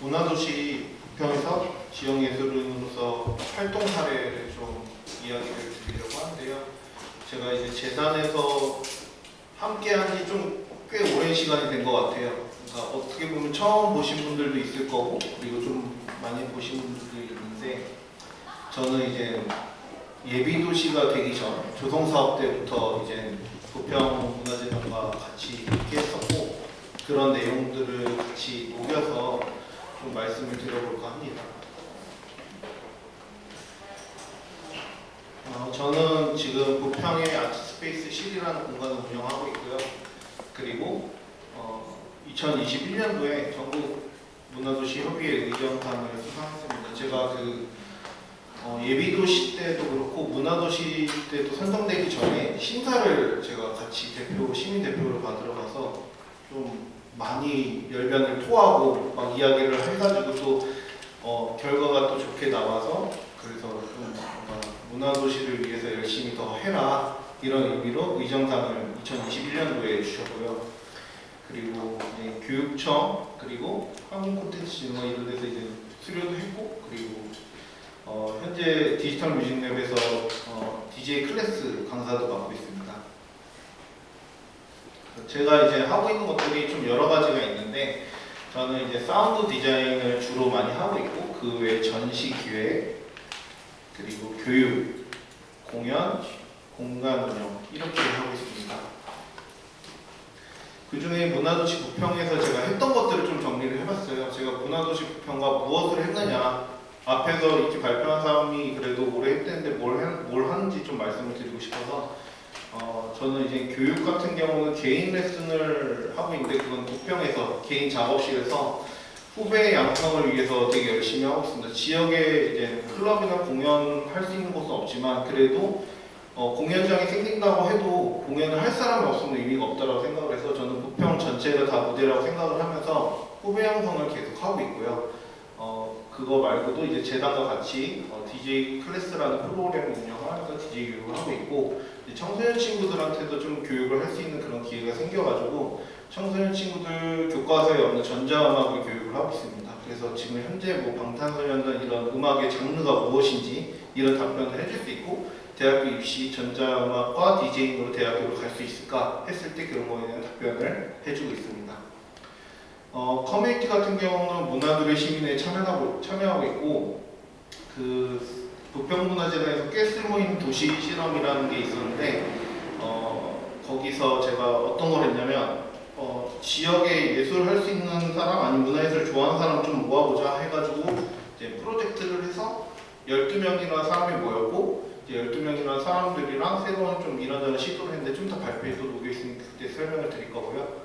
문화도시 부평에서 지역예술인으로서 활동 사례를 좀 이야기를 드리려고 하는데요. 제가 이제 재단에서 함께한 지 좀 꽤 오랜 시간이 된 것 같아요. 그러니까 어떻게 보면 처음 보신 분들도 있을 거고, 그리고 좀 많이 보신 분들도 있는데, 저는 이제 예비도시가 되기 전 조성사업 때부터 이제 부평문화재단과 같이 함께 했었고, 그런 내용들을 같이 녹여서 좀 말씀을 드려볼까 합니다. 저는 지금 부평의 아트스페이스 실이라는 공간을 운영하고 있고요. 그리고 2021년도에 전국 문화도시 협의회 의정상을 수상했습니다. 제가 예비도시 때도 그렇고 문화도시 때도 선정되기 전에 심사를 제가 같이 시민 대표로 받으러 가서 좀 많이 열변을 토하고 막 이야기를 해가지고 또 결과가 또 좋게 나와서, 그래서 좀 문화도시를 위해서 열심히 더 해라 이런 의미로 의정상을 2021년도에 주셨고요. 그리고 이제 교육청, 그리고 한국콘텐츠진흥원 이런 데서 이제 수료도 했고, 그리고 현재 디지털 뮤직랩에서 DJ 클래스 강사도 맡고 있습니다. 제가 이제 하고 있는 것들이 좀 여러 가지가 있는데, 저는 이제 사운드 디자인을 주로 많이 하고 있고, 그 외에 전시 기획, 그리고 교육, 공연, 공간 운영 이렇게 하고 있습니다. 그 중에 문화도시 부평에서 제가 했던 것들을 좀 정리를 해봤어요. 제가 문화도시 부평과 무엇을 했느냐, 앞에서 이렇게 발표한 사람이 그래도 오래 했는데 뭘 하는지 좀 말씀을 드리고 싶어서, 저는 이제 교육 같은 경우는 개인 레슨을 하고 있는데, 그건 부평에서 개인 작업실에서 후배 양성을 위해서 되게 열심히 하고 있습니다. 지역에 이제 클럽이나 공연할 수 있는 곳은 없지만, 그래도 공연장이 생긴다고 해도 공연을 할 사람이 없으면 의미가 없다고 생각을 해서, 저는 부평 전체가 다 무대라고 생각을 하면서 후배 양성을 계속 하고 있고요. 그거 말고도 이제 재단과 같이 DJ 클래스라는 프로그램을 운영하면서 DJ 교육을 하고 있고, 청소년 친구들한테도 좀 교육을 할 수 있는 그런 기회가 생겨가지고 청소년 친구들 교과서에 없는 전자음악을 교육을 하고 있습니다. 그래서 지금 현재 뭐 방탄소년단 이런 음악의 장르가 무엇인지 이런 답변을 해줄 수 있고, 대학교 입시 전자음악과 DJing으로 대학교로 갈 수 있을까 했을 때 그런 거에 대한 답변을 해주고 있습니다. 커뮤니티 같은 경우는 문화도시 시민회에 참여하고 있고, 부평문화재단에서 꽤 쓸모있는 도시 실험이라는 게 있었는데, 거기서 제가 어떤 걸 했냐면, 지역에 예술을 할 수 있는 사람, 아니면 문화예술을 좋아하는 사람 좀 모아보자 해가지고 이제 프로젝트를 해서 12명이나 사람이 모였고, 이제 12명이나 사람들이랑 새로운 좀 이런저런 시도를 했는데, 좀 더 발표에도 녹여있으니까 그때 설명을 드릴 거고요.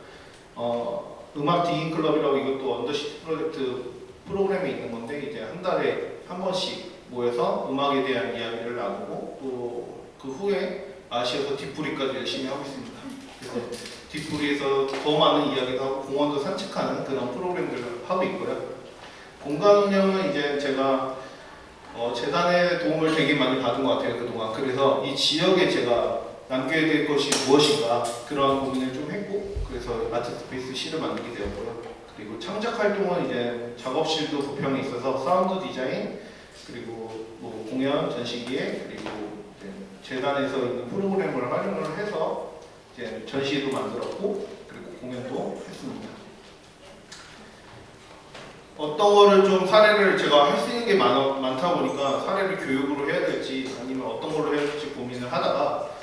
음악 디깅 클럽이라고, 이것도 언더시티 프로젝트 프로그램에 있는 건데, 이제 한 달에 한 번씩 모여서 음악에 대한 이야기를 나누고, 또 그 후에 아시아서 뒷부리까지 열심히 하고 있습니다. 그래서 뒷부리에서 더 많은 이야기도 하고 공원도 산책하는 그런 프로그램들을 하고 있고요. 공간 운영은 이제 제가 재단의 도움을 되게 많이 받은 것 같아요, 그동안. 그래서 이 지역에 제가 남겨야 될 것이 무엇인가, 그런 고민을 좀 했고, 그래서 아트스페이스 시를 만들게 되었고요. 그리고 창작 활동은 이제 작업실도 부평에 있어서 사운드 디자인, 그리고 뭐 공연, 전시기획, 그리고 이제 재단에서 있는 프로그램을 활용을 해서 이제 전시도 만들었고, 그리고 공연도 했습니다. 어떤 거를 좀 사례를 제가 할 수 있는 게 많다 보니까 사례를 교육으로 해야 될지 아니면 어떤 걸로 해야 될지 고민을 하다가,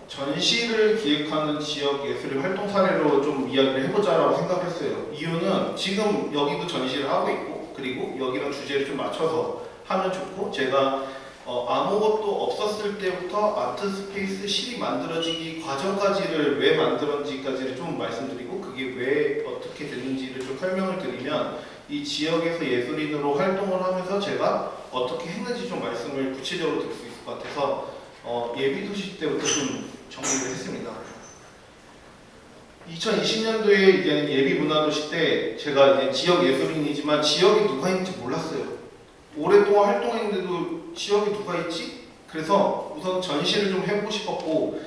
전시를 기획하는 지역 예술의 활동 사례로 좀 이야기를 해보자라고 생각했어요. 이유는 지금 여기도 전시를 하고 있고, 그리고 여기랑 주제를 좀 맞춰서 하면 좋고, 제가 아무것도 없었을 때부터 아트스페이스 실이 만들어지기 과정까지를 왜 만들었는지까지를 좀 말씀드리고, 그게 왜 어떻게 됐는지를 좀 설명을 드리면, 이 지역에서 예술인으로 활동을 하면서 제가 어떻게 했는지 좀 말씀을 구체적으로 드릴 수 있을 것 같아서 예비도시 때부터 좀 정리를 했습니다. 2020년도에 이제 예비문화도시 때 제가 이제 지역 예술인이지만 지역에 누가 있는지 몰랐어요. 오랫동안 활동했는데도 지역에 누가 있지? 그래서 우선 전시를 좀 해보고 싶었고,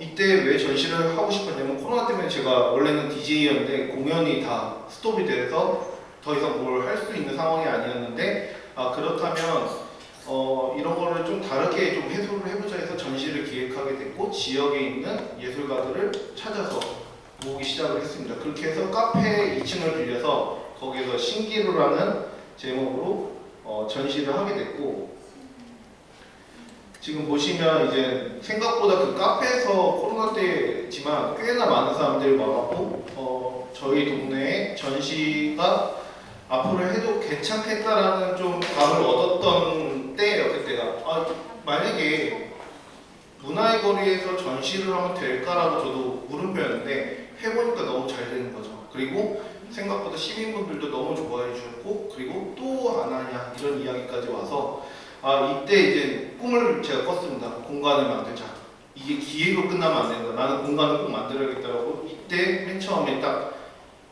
이때 왜 전시를 하고 싶었냐면, 코로나 때문에 제가 원래는 DJ였는데 공연이 다 스톱이 돼서 더 이상 뭘 할 수 있는 상황이 아니었는데 그렇다면 이런 거를 좀 다르게 좀 해소를 해보자 해서 전시를 기획하게 됐고 지역에 있는 예술가들을 찾아서 모으기 시작을 했습니다. 그렇게 해서 카페 2층을 빌려서 거기서 신기루라는 제목으로 전시를 하게 됐고 지금 보시면 이제 생각보다 그 카페에서 코로나 때지만 꽤나 많은 사람들이 와갖고 저희 동네에 전시가 앞으로 해도 괜찮겠다라는 좀 감을 얻었던 때예요. 그때가 만약에 문화의 거리에서 전시를 하면 될까라고 저도 물음표였는데 해보니까 너무 잘 되는 거죠. 그리고 생각보다 시민분들도 너무 좋아해 주셨고 그리고 또 안 하냐 이런 이야기까지 와서 이때 이제 꿈을 제가 꿨습니다. 공간을 만들자. 이게 기획으로 끝나면 안 된다. 나는 공간을 꼭 만들어야겠다라고 이때 맨 처음에 딱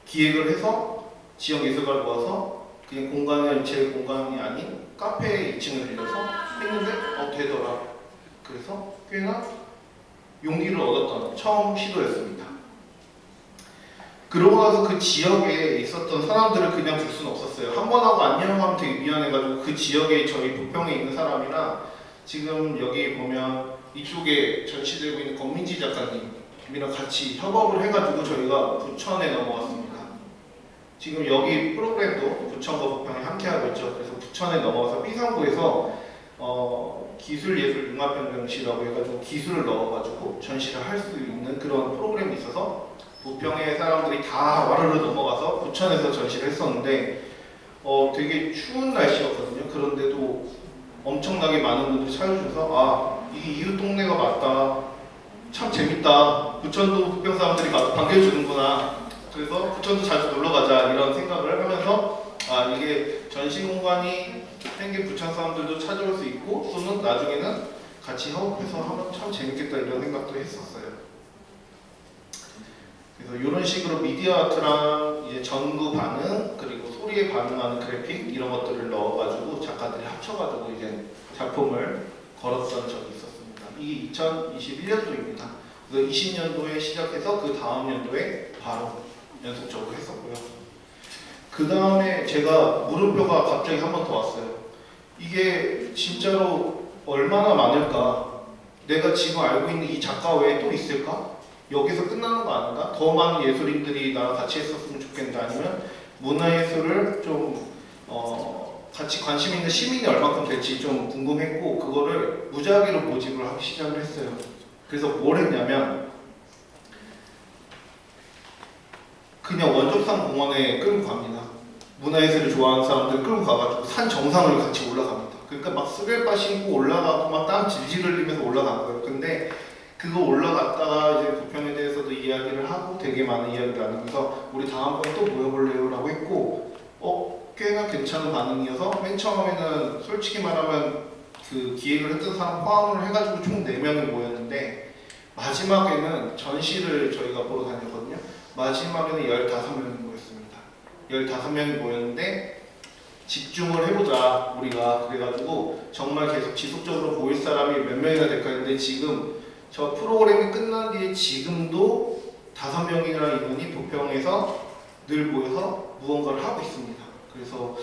기획을 해서 지역 예술가를 모아서 그냥 공간을 제 공간이 아닌 카페 2층을 빌려서 했는데 되더라. 그래서 꽤나 용기를 얻었던 처음 시도였습니다. 그러고 나서 그 지역에 있었던 사람들을 그냥 둘 수는 없었어요. 한 번 하고 안녕하면 되게 미안해가지고 그 지역에 저희 부평에 있는 사람이랑 지금 여기 보면 이쪽에 전시되고 있는 권민지 작가님이랑 같이 협업을 해가지고 저희가 부천에 넘어갔습니다. 지금 여기 프로그램도 부천과 부평이 함께하고 있죠. 그래서 부천에 넘어가서 B상구에서 기술예술융합변경시라고 해가지고 기술을 넣어가지고 전시를 할 수 있는 그런 프로그램이 있어서 부평의 사람들이 다 와르르 넘어가서 부천에서 전시를 했었는데 되게 추운 날씨였거든요. 그런데도 엄청나게 많은 분들이 찾아주셔서 이 이웃 동네가 맞다. 참 재밌다. 부천도 부평 사람들이 가서 반겨주는구나. 그래서 부천도 자주 놀러 가자 이런 생각을 하면서 이게 전시 공간이 생긴 부천 사람들도 찾아올 수 있고 또는 나중에는 같이 협업해서 하면 참 재밌겠다 이런 생각도 했었어요. 그래서 이런 식으로 미디어 아트랑 이제 전구 반응 그리고 소리에 반응하는 그래픽 이런 것들을 넣어가지고 작가들이 합쳐가지고 이제 작품을 걸었던 적이 있었습니다. 이게 2021년도입니다. 그래서 20년도에 시작해서 그 다음 년도에 바로 연속적으로 했었고요. 그 다음에 제가 물음표가 갑자기 한 번 더 왔어요. 이게 진짜로 얼마나 많을까? 내가 지금 알고 있는 이 작가 외에 또 있을까? 여기서 끝나는 거 아닌가? 더 많은 예술인들이 나랑 같이 했었으면 좋겠는데 아니면 문화예술을 좀 같이 관심 있는 시민이 얼마큼 될지 좀 궁금했고 그거를 무작위로 모집을 하기 시작을 했어요. 그래서 뭘 했냐면 그냥 원족산 공원에 끌고 갑니다. 문화예술을 좋아하는 사람들 끌고 가가지고 산 정상을 같이 올라갑니다. 그러니까 막 스벨바 신고 올라가고 막 땀 질질 흘리면서 올라간 거예요. 근데 그거 올라갔다가 이제 부평에 대해서도 이야기를 하고 되게 많은 이야기를 나누면서 우리 다음번에 또 모여볼래요? 라고 했고 꽤나 괜찮은 반응이어서 맨 처음에는 솔직히 말하면 그 기획을 했던 사람 포함을 해가지고 총 4명이 모였는데 마지막에는 전시를 저희가 보러 다녔거든요. 마지막에는 15명이 모였습니다. 15명이 모였는데 집중을 해보자 우리가 그래가지고 정말 계속 지속적으로 모일 사람이 몇 명이나 될까 했는데 지금 저 프로그램이 끝난 뒤에 지금도 5명이나 인원이 부평에서 늘 모여서 무언가를 하고 있습니다. 그래서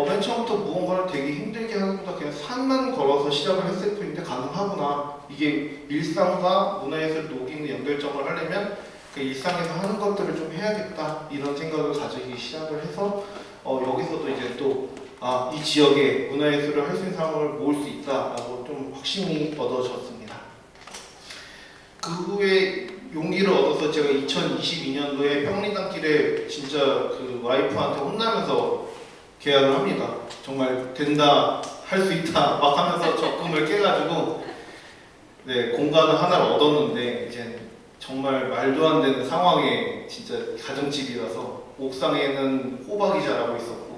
맨 처음부터 무언가를 되게 힘들게 하는 것보다 그냥 산만 걸어서 시작을 했을 뿐인데 가능하구나. 이게 일상과 문화예술 녹이는 연결점을 하려면 그 일상에서 하는 것들을 좀 해야겠다 이런 생각을 가지기 시작을 해서 여기서도 이제 또 이 지역에 문화예술을 할 수 있는 사람을 모을 수 있다라고 좀 확신이 얻어졌습니다. 그 후에 용기를 얻어서 제가 2022년도에 평리단길에 진짜 그 와이프한테 혼나면서 계약을 합니다. 정말 된다, 할 수 있다 막 하면서 적금을 깨가지고 공간을 하나를 얻었는데 이제 정말 말도 안 되는 상황에 진짜 가정집이라서 옥상에는 호박이 자라고 있었고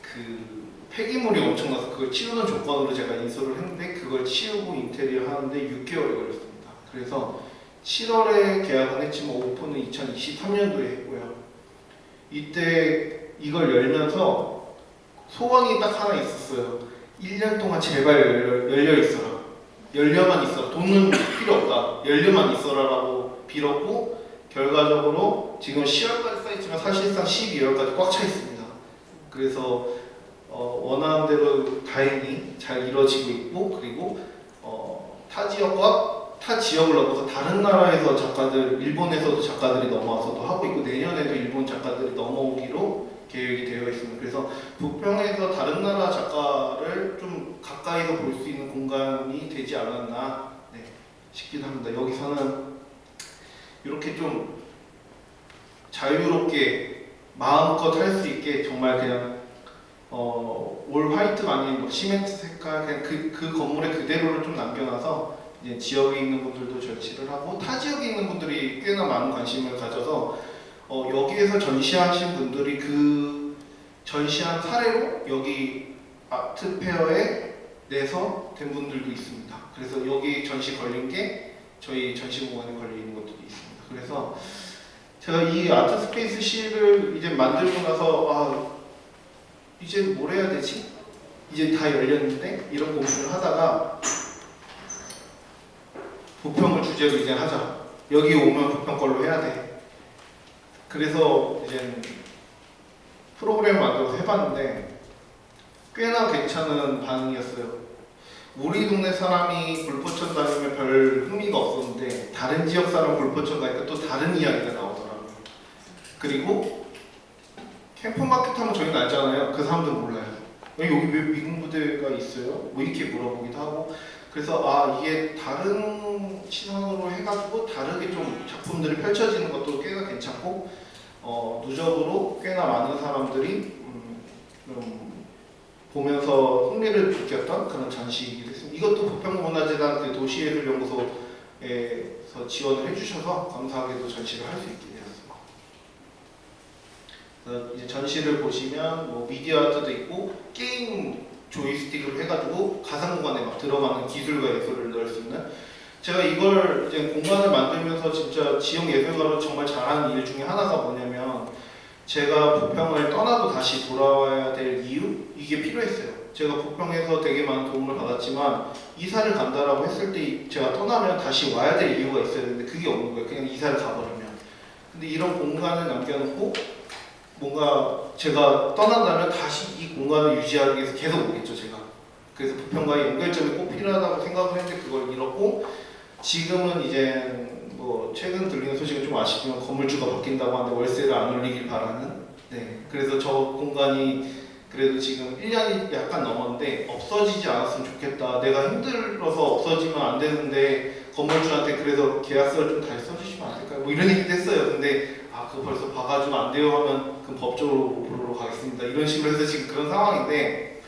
그 폐기물이 엄청나서 그걸 치우는 조건으로 제가 인수를 했는데 그걸 치우고 인테리어 하는데 6개월이 걸렸습니다. 그래서 7월에 계약은 했지만 오픈은 2023년도에 했고요. 이때 이걸 열면서 소원이 딱 하나 있었어요. 1년 동안 제발 열려 있어라. 열려만 있어라. 돈은 필요 없다. 열려만 있어라라고 빌었고 결과적으로 지금 10월까지 써있지만 사실상 12월까지 꽉 차 있습니다. 그래서 원하는 대로 다행히 잘 이루어지고 있고, 그리고 타 지역과 타 지역을 넘어서 다른 나라에서 작가들, 일본에서도 작가들이 넘어와서도 하고 있고, 내년에도 일본 작가들이 넘어오기로 계획이 되어 있습니다. 그래서 부평에서 다른 나라 작가를 좀 가까이서 볼 수 있는 공간이 되지 않았나 싶기도 합니다. 여기서는 이렇게 좀 자유롭게 마음껏 할 수 있게 정말 그냥 올 화이트가 아닌 뭐 시멘트 색깔 그냥 그 건물의 그대로를 좀 남겨놔서 이제 지역에 있는 분들도 전시를 하고 타 지역에 있는 분들이 꽤나 많은 관심을 가져서 여기에서 전시하신 분들이 그 전시한 사례로 여기 아트 페어에 내서 된 분들도 있습니다. 그래서 여기 전시 걸린 게 저희 전시 공간에 걸려 있는 것들도 있습니다. 그래서 제가 이 아트 스페이스 C를 이제 만들고 나서 이제 뭘 해야 되지? 이제 다 열렸는데 이런 고민을 하다가 부평을 주제로 이제 하자. 여기 오면 부평 걸로 해야 돼. 그래서 이제 프로그램을 만들어서 해봤는데 꽤나 괜찮은 반응이었어요. 우리 동네 사람이 골포천 다니면 별 흥미가 없었는데 다른 지역 사람 골포천 가니까 또 다른 이야기가 나오더라고요. 그리고 캠프마켓 하면 저희는 알잖아요. 그 사람들은 몰라요. 여기 왜 미군 부대가 있어요? 뭐 이렇게 물어보기도 하고. 그래서 이게 다른 시선으로 해가지고 다르게 좀 작품들이 펼쳐지는 것도 꽤나 괜찮고 누적으로 꽤나 많은 사람들이 보면서 흥미를 느꼈던 그런 전시이기도 했습니다. 이것도 부평문화재단 그 도시예술연구소에서 지원을 해주셔서 감사하게도 전시를 할 수 있게 되었습니다. 그래서 이제 전시를 보시면 뭐 미디어 아트도 있고 게임 조이스틱으로 해가지고 가상 공간에 막 들어가는 기술과 예술을 넣을 수 있는, 제가 이걸 이제 공간을 만들면서 진짜 지역 예술가로 정말 잘하는 일 중에 하나가 뭐냐면 제가 부평을 떠나도 다시 돌아와야 될 이유? 이게 필요했어요. 제가 부평에서 되게 많은 도움을 받았지만 이사를 간다라고 했을 때 제가 떠나면 다시 와야 될 이유가 있어야 되는데 그게 없는 거예요. 그냥 이사를 가버리면. 근데 이런 공간을 남겨놓고 뭔가 제가 떠난다면 다시 이 공간을 유지하기 위해서 계속 오겠죠, 제가. 그래서 부평과의 연결점이 꼭 필요하다고 생각을 했는데 그걸 잃었고, 지금은 이제 뭐 최근 들리는 소식은 좀 아쉽지만 건물주가 바뀐다고 하는데 월세를 안 올리길 바라는, 그래서 저 공간이 그래도 지금 1년이 약간 넘었는데 없어지지 않았으면 좋겠다. 내가 힘들어서 없어지면 안 되는데 건물주한테 그래서 계약서를 좀 다시 써주시면 안 될까요? 뭐 이런 얘기도 했어요. 근데 그거 벌써 봐가지고 안 돼요 하면 그럼 법적으로 보러 가겠습니다. 이런 식으로 해서 지금 그런 상황인데,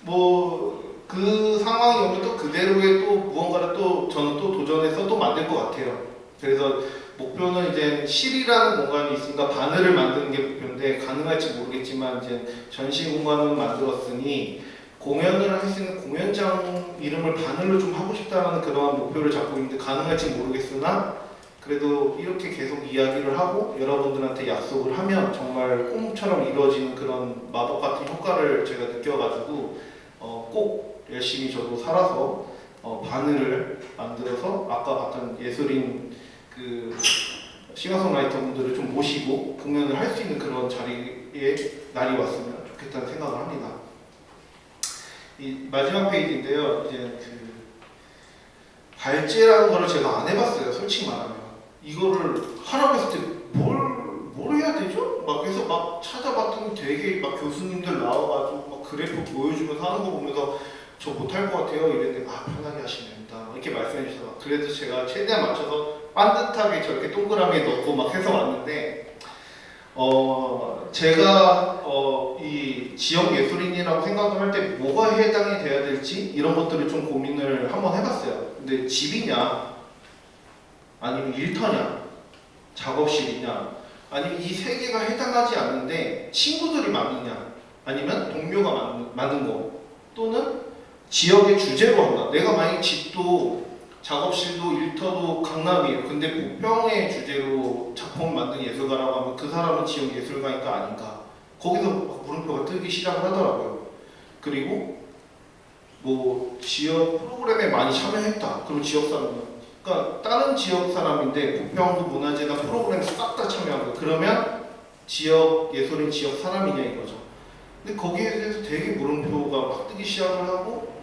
뭐 그 상황이 오면 또 그대로의 또 무언가를 또 저는 또 도전해서 또 만들 것 같아요. 그래서 목표는 이제 실이라는 공간이 있으니까 바늘을 만드는 게 목표인데 가능할지 모르겠지만 이제 전시 공간을 만들었으니 공연을 할 수 있는 공연장 이름을 바늘로 좀 하고 싶다는 그러한 목표를 잡고 있는데 가능할지 모르겠으나 그래도 이렇게 계속 이야기를 하고 여러분들한테 약속을 하면 정말 꿈처럼 이루어지는 그런 마법 같은 효과를 제가 느껴가지고 꼭 열심히 저도 살아서 바늘을 만들어서 아까 봤던 예술인 그 싱어송라이터 분들을 좀 모시고 공연을 할 수 있는 그런 자리에 날이 왔으면 좋겠다는 생각을 합니다. 이 마지막 페이지인데요. 이제 그 발제라는 거를 제가 안 해봤어요. 솔직히 말하면 이거를 하라고 했을 때 뭘 해야 되죠? 막 그래서 막 찾아봤더니 되게 막 교수님들 나와가지고 막 그래프 보여주면서 하는 거 보면서 저 못할 것 같아요 이랬는데 편하게 하시면 됩니다 이렇게 말씀해 주셔서 그래도 제가 최대한 맞춰서 반듯하게 저렇게 동그라미에 넣고 막 해서 왔는데 제가 이 지역 예술인이라고 생각을 할 때 뭐가 해당이 돼야 될지 이런 것들을 좀 고민을 한번 해봤어요. 근데 집이냐 아니면 일터냐 작업실이냐 아니면 이 세 개가 해당하지 않는데 친구들이 많으냐 아니면 동료가 많은 거 또는 지역의 주제로 한다. 내가 만약 집도 작업실도 일터도 강남이에요. 근데 부평의 주제로 작품을 만든 예술가라고 하면 그 사람은 지역 예술가니까 아닌가. 거기서 물음표가 뜨기 시작을 하더라고요. 그리고 뭐 지역 프로그램에 많이 참여했다. 그럼 지역 사람은 그러니까 다른 지역 사람인데 부평구 문화재단 프로그램에 싹 다 참여한 거. 그러면 지역 예술인 지역 사람이냐 이거죠. 근데 거기에 대해서 되게 물음표가 막 뜨기 시작을 하고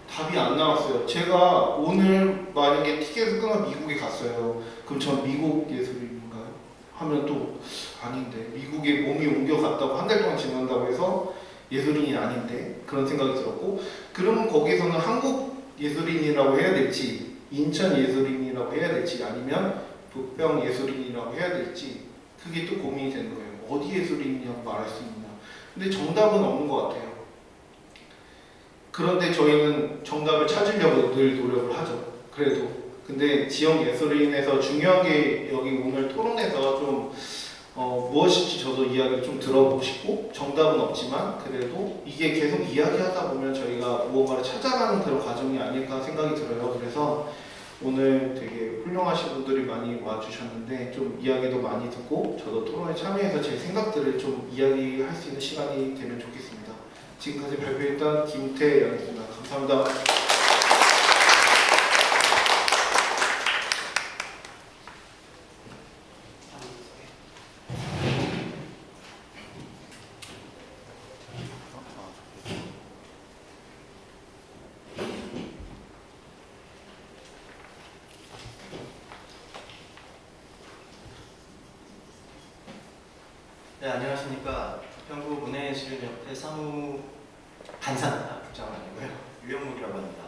답이 안 나왔어요. 제가 오늘 만약에 티켓을 끊어 미국에 갔어요. 그럼 전 미국 예술인가요? 하면 또 아닌데, 미국에 몸이 옮겨갔다고 한 달 동안 지낸다고 해서 예술인이 아닌데, 그런 생각이 들었고, 그러면 거기서는 한국 예술인이라고 해야 될지, 인천 예술인이라고 해야 될지, 아니면 북평 예술인이라고 해야 될지, 그게 또 고민이 되는 거예요. 어디 예술인이라고 말할 수 있냐. 근데 정답은 없는 것 같아요. 그런데 저희는 정답을 찾으려고 늘 노력을 하죠. 그래도. 근데 지역 예술인에서 중요한 게, 여기 오늘 토론에서 좀 무엇인지 저도 이야기를 좀 들어보고 싶고, 정답은 없지만 그래도 이게 계속 이야기하다 보면 저희가 무언가를 찾아가는 그런 과정이 아닐까 생각이 들어요. 그래서 오늘 되게 훌륭하신 분들이 많이 와주셨는데 좀 이야기도 많이 듣고, 저도 토론에 참여해서 제 생각들을 좀 이야기할 수 있는 시간이 되면 좋겠습니다. 지금까지 발표했던 김태영입니다. 감사합니다. 네, 안녕하십니까. 부평구 문예예술인협회 사무 간사입니다. 국장은 아니고요. 유영묵이라고 합니다.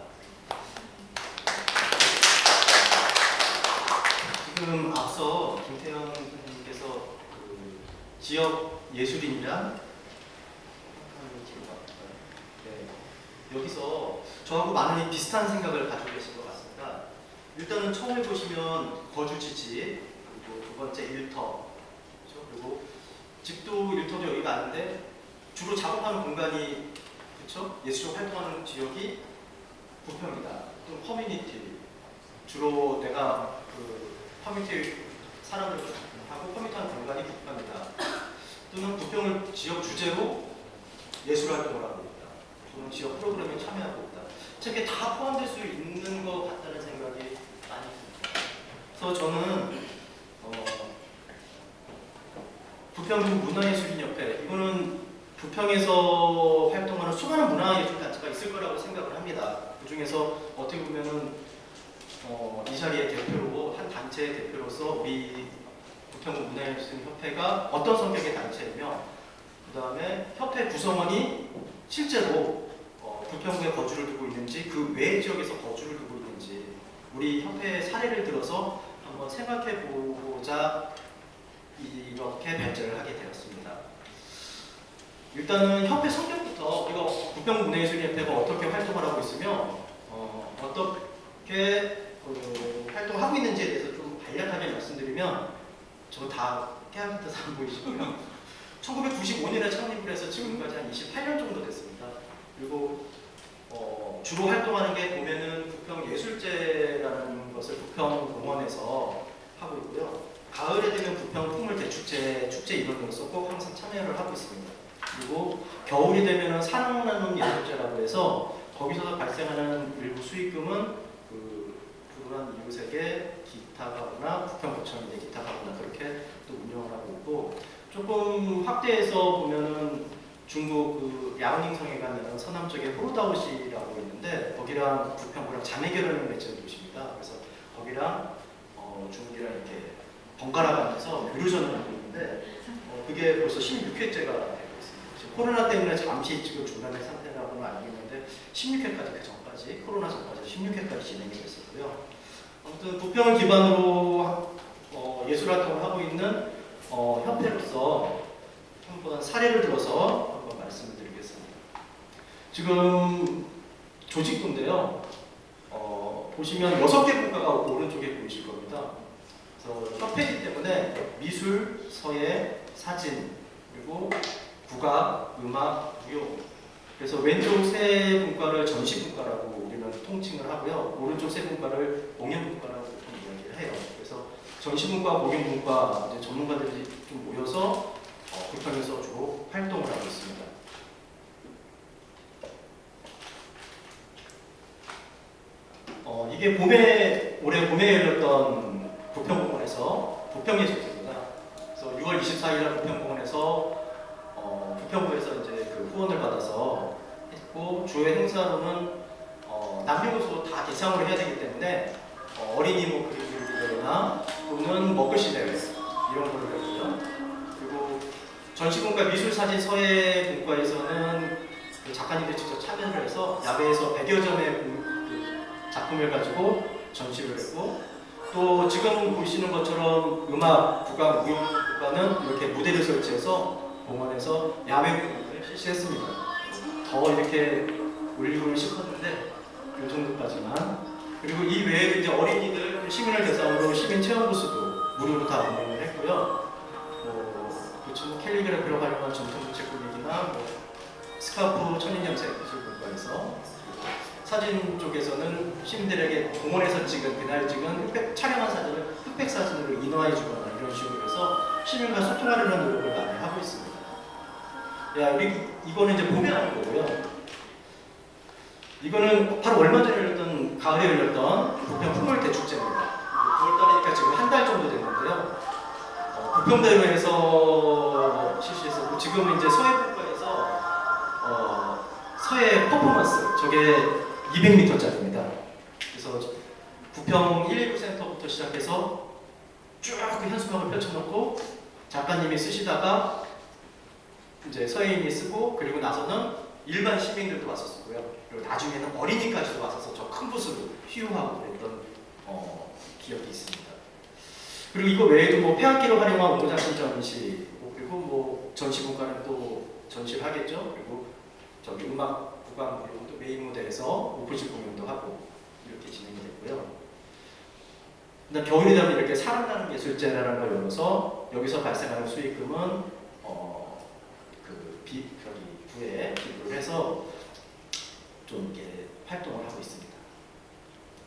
지금 앞서 김태현 선생님께서 지역 예술인이란 네, 여기서 저하고 많이 비슷한 생각을 가지고 계신 것 같습니다. 일단은 처음 해보시면 거주지지, 그리고 두 번째 일터, 그렇죠? 그리고 집도 일터도 여기가 아닌데 주로 작업하는 공간이, 그렇죠? 예술적 활동하는 지역이 부평이다. 또 커뮤니티, 주로 내가 커뮤니티 사람들하고 커뮤니티하는 공간이 부평이다. 또는 부평을 지역 주제로 예술 활동을 하고 있다. 또는 지역 프로그램에 참여하고 있다. 이렇게 다 포함될 수 있는 것 같다는 생각이 많이 듭니다. 그래서 저는 부평구 문화예술인협회, 이거는 부평에서 활동하는 수많은 문화예술단체가 있을 거라고 생각을 합니다. 그 중에서 어떻게 보면은 이 자리의 대표로, 한 단체의 대표로서 우리 부평구 문화예술인협회가 어떤 성격의 단체이며, 그 다음에 협회 구성원이 실제로 부평구에 거주를 두고 있는지, 그 외 지역에서 거주를 두고 있는지, 우리 협회의 사례를 들어서 한번 생각해 보고자 이렇게 발제를 하게 되었습니다. 일단은 협회 성격부터, 우리가 부평구 문예예술인협회가 어떻게 활동을 하고 있으며 어떻게 활동하고 있는지에 대해서 좀 간략하게 말씀드리면, 저 다 깨알 듯 안 보이시고요. 1995년에 창립을 해서 지금까지 한 28년 정도 됐습니다. 그리고 주로 활동하는 게 보면은 부평예술제라는 것을 부평공원에서 하고 있고요. 가을에 되면 부평 풍물 대축제 축제 이론으로서 꼭 항상 참여를 하고 있습니다. 그리고 겨울이 되면은 산악나눔 예술제라고 해서 거기서 발생하는 일부 수익금은 불우한 이웃에게 기탁하거나 부평구청에 기탁하거나 그렇게 또 운영을 하고 있고, 조금 확대해서 보면은 중국 야오닝성에 가면 서남 쪽에 호루다오시라고 있는데, 거기랑 부평구랑 자매결연을 맺은 곳입니다. 그래서 거기랑 중국이랑 이렇게 번갈아 가면서 교류전을 하고 있는데, 그게 벌써 16회째가 되고 있습니다. 지금 코로나 때문에 잠시 지금 중단된 상태라고는 알고 있는데 16회까지, 그 전까지, 코로나 전까지 16회까지 진행이 됐었고요. 아무튼 부평을 기반으로 예술 활동을 하고 있는 협회로서 한번 사례를 들어서 한번 말씀을 드리겠습니다. 지금 조직도인데요. 보시면 6개 국가가 오른쪽에 보이실 겁니다. 그래서 협회이기 때문에 미술, 서예, 사진, 그리고 국악, 음악, 무용. 그래서 왼쪽 세 분과를 전시 분과라고 우리는 통칭을 하고요. 오른쪽 세 분과를 공연 분과라고 보통 이야기를 해요. 그래서 전시 분과, 공연 분과 이제 전문가들이 좀 모여서 부평에서 주로 활동을 하고 있습니다. 이게 올해 봄에 열렸던 부평공원에서 부평예술제입니다. 그래서 6월 24일 날 부평공원에서 부평구에서 이제 그 후원을 받아서 했고, 주요 행사로는 남녀 요소 다 대상으로 해야 되기 때문에 어린이 뭐 그리기나 또는 먹글씨 대회 이런 걸로 했고요. 그리고 전시분과 미술사진 서예분과에서는 그 작가님들 직접 참여를 해서 야외에서 100여 점의 그 작품을 가지고 전시를 했고, 또 지금 보시는 것처럼 음악 국가, 무용 국가는 이렇게 무대를 설치해서 공원에서 야외 공연을 실시했습니다. 더 이렇게 올리고는 싶었는데 이 정도까지만. 그리고 이 외에도 이제 어린이들 시민을 대상으로 시민 체험 부스도 무료로 다 운영을 했고요. 그렇죠. 캘리그래피로 활용한 전통 부채 꾸미기나 스카프 천인염색 기술국가에서, 사진 쪽에서는 시민들에게 공원에서 찍은 그날 찍은 촬영한 사진을 흑백 사진으로 인화해 주거나 이런 식으로 해서 시민과 소통하려는 노력을 많이 하고 있습니다. 이거는 이제 봄에 하는 거고요. 이거는 바로 얼마 전에 열렸던, 가을에 열렸던 부평 풍월대 축제입니다. 9월달이니까 지금 한 달 정도 됐는데요. 부평대로에서 실시했었고, 지금 이제 서해분과에서 서해 퍼포먼스, 저게 200m짜리입니다. 그래서 부평 119 센터부터 시작해서 쭉 그 현수막을 펼쳐놓고 작가님이 쓰시다가 이제 서해인이 쓰고, 그리고 나서는 일반 시민들도 와서 쓰고요. 그리고 나중에는 어린이까지도 와서 저 큰 부스로 휘용하고 그랬던 기억이 있습니다. 그리고 이거 외에도 뭐 폐악기를 활용한 원고장신 전시, 그리고 뭐 전시분과는 또 전시를 하겠죠. 그리고 저기 음악 국악 무용도 메인 무대에서 오픈식 공연도 하고 이렇게 진행이 됐고요. 그다음 겨울이 되면 이렇게 사랑나는 예술제라는 걸 열어서 여기서 발생하는 수익금은 부에 기부를 해서 좀 이렇게 활동을 하고 있습니다.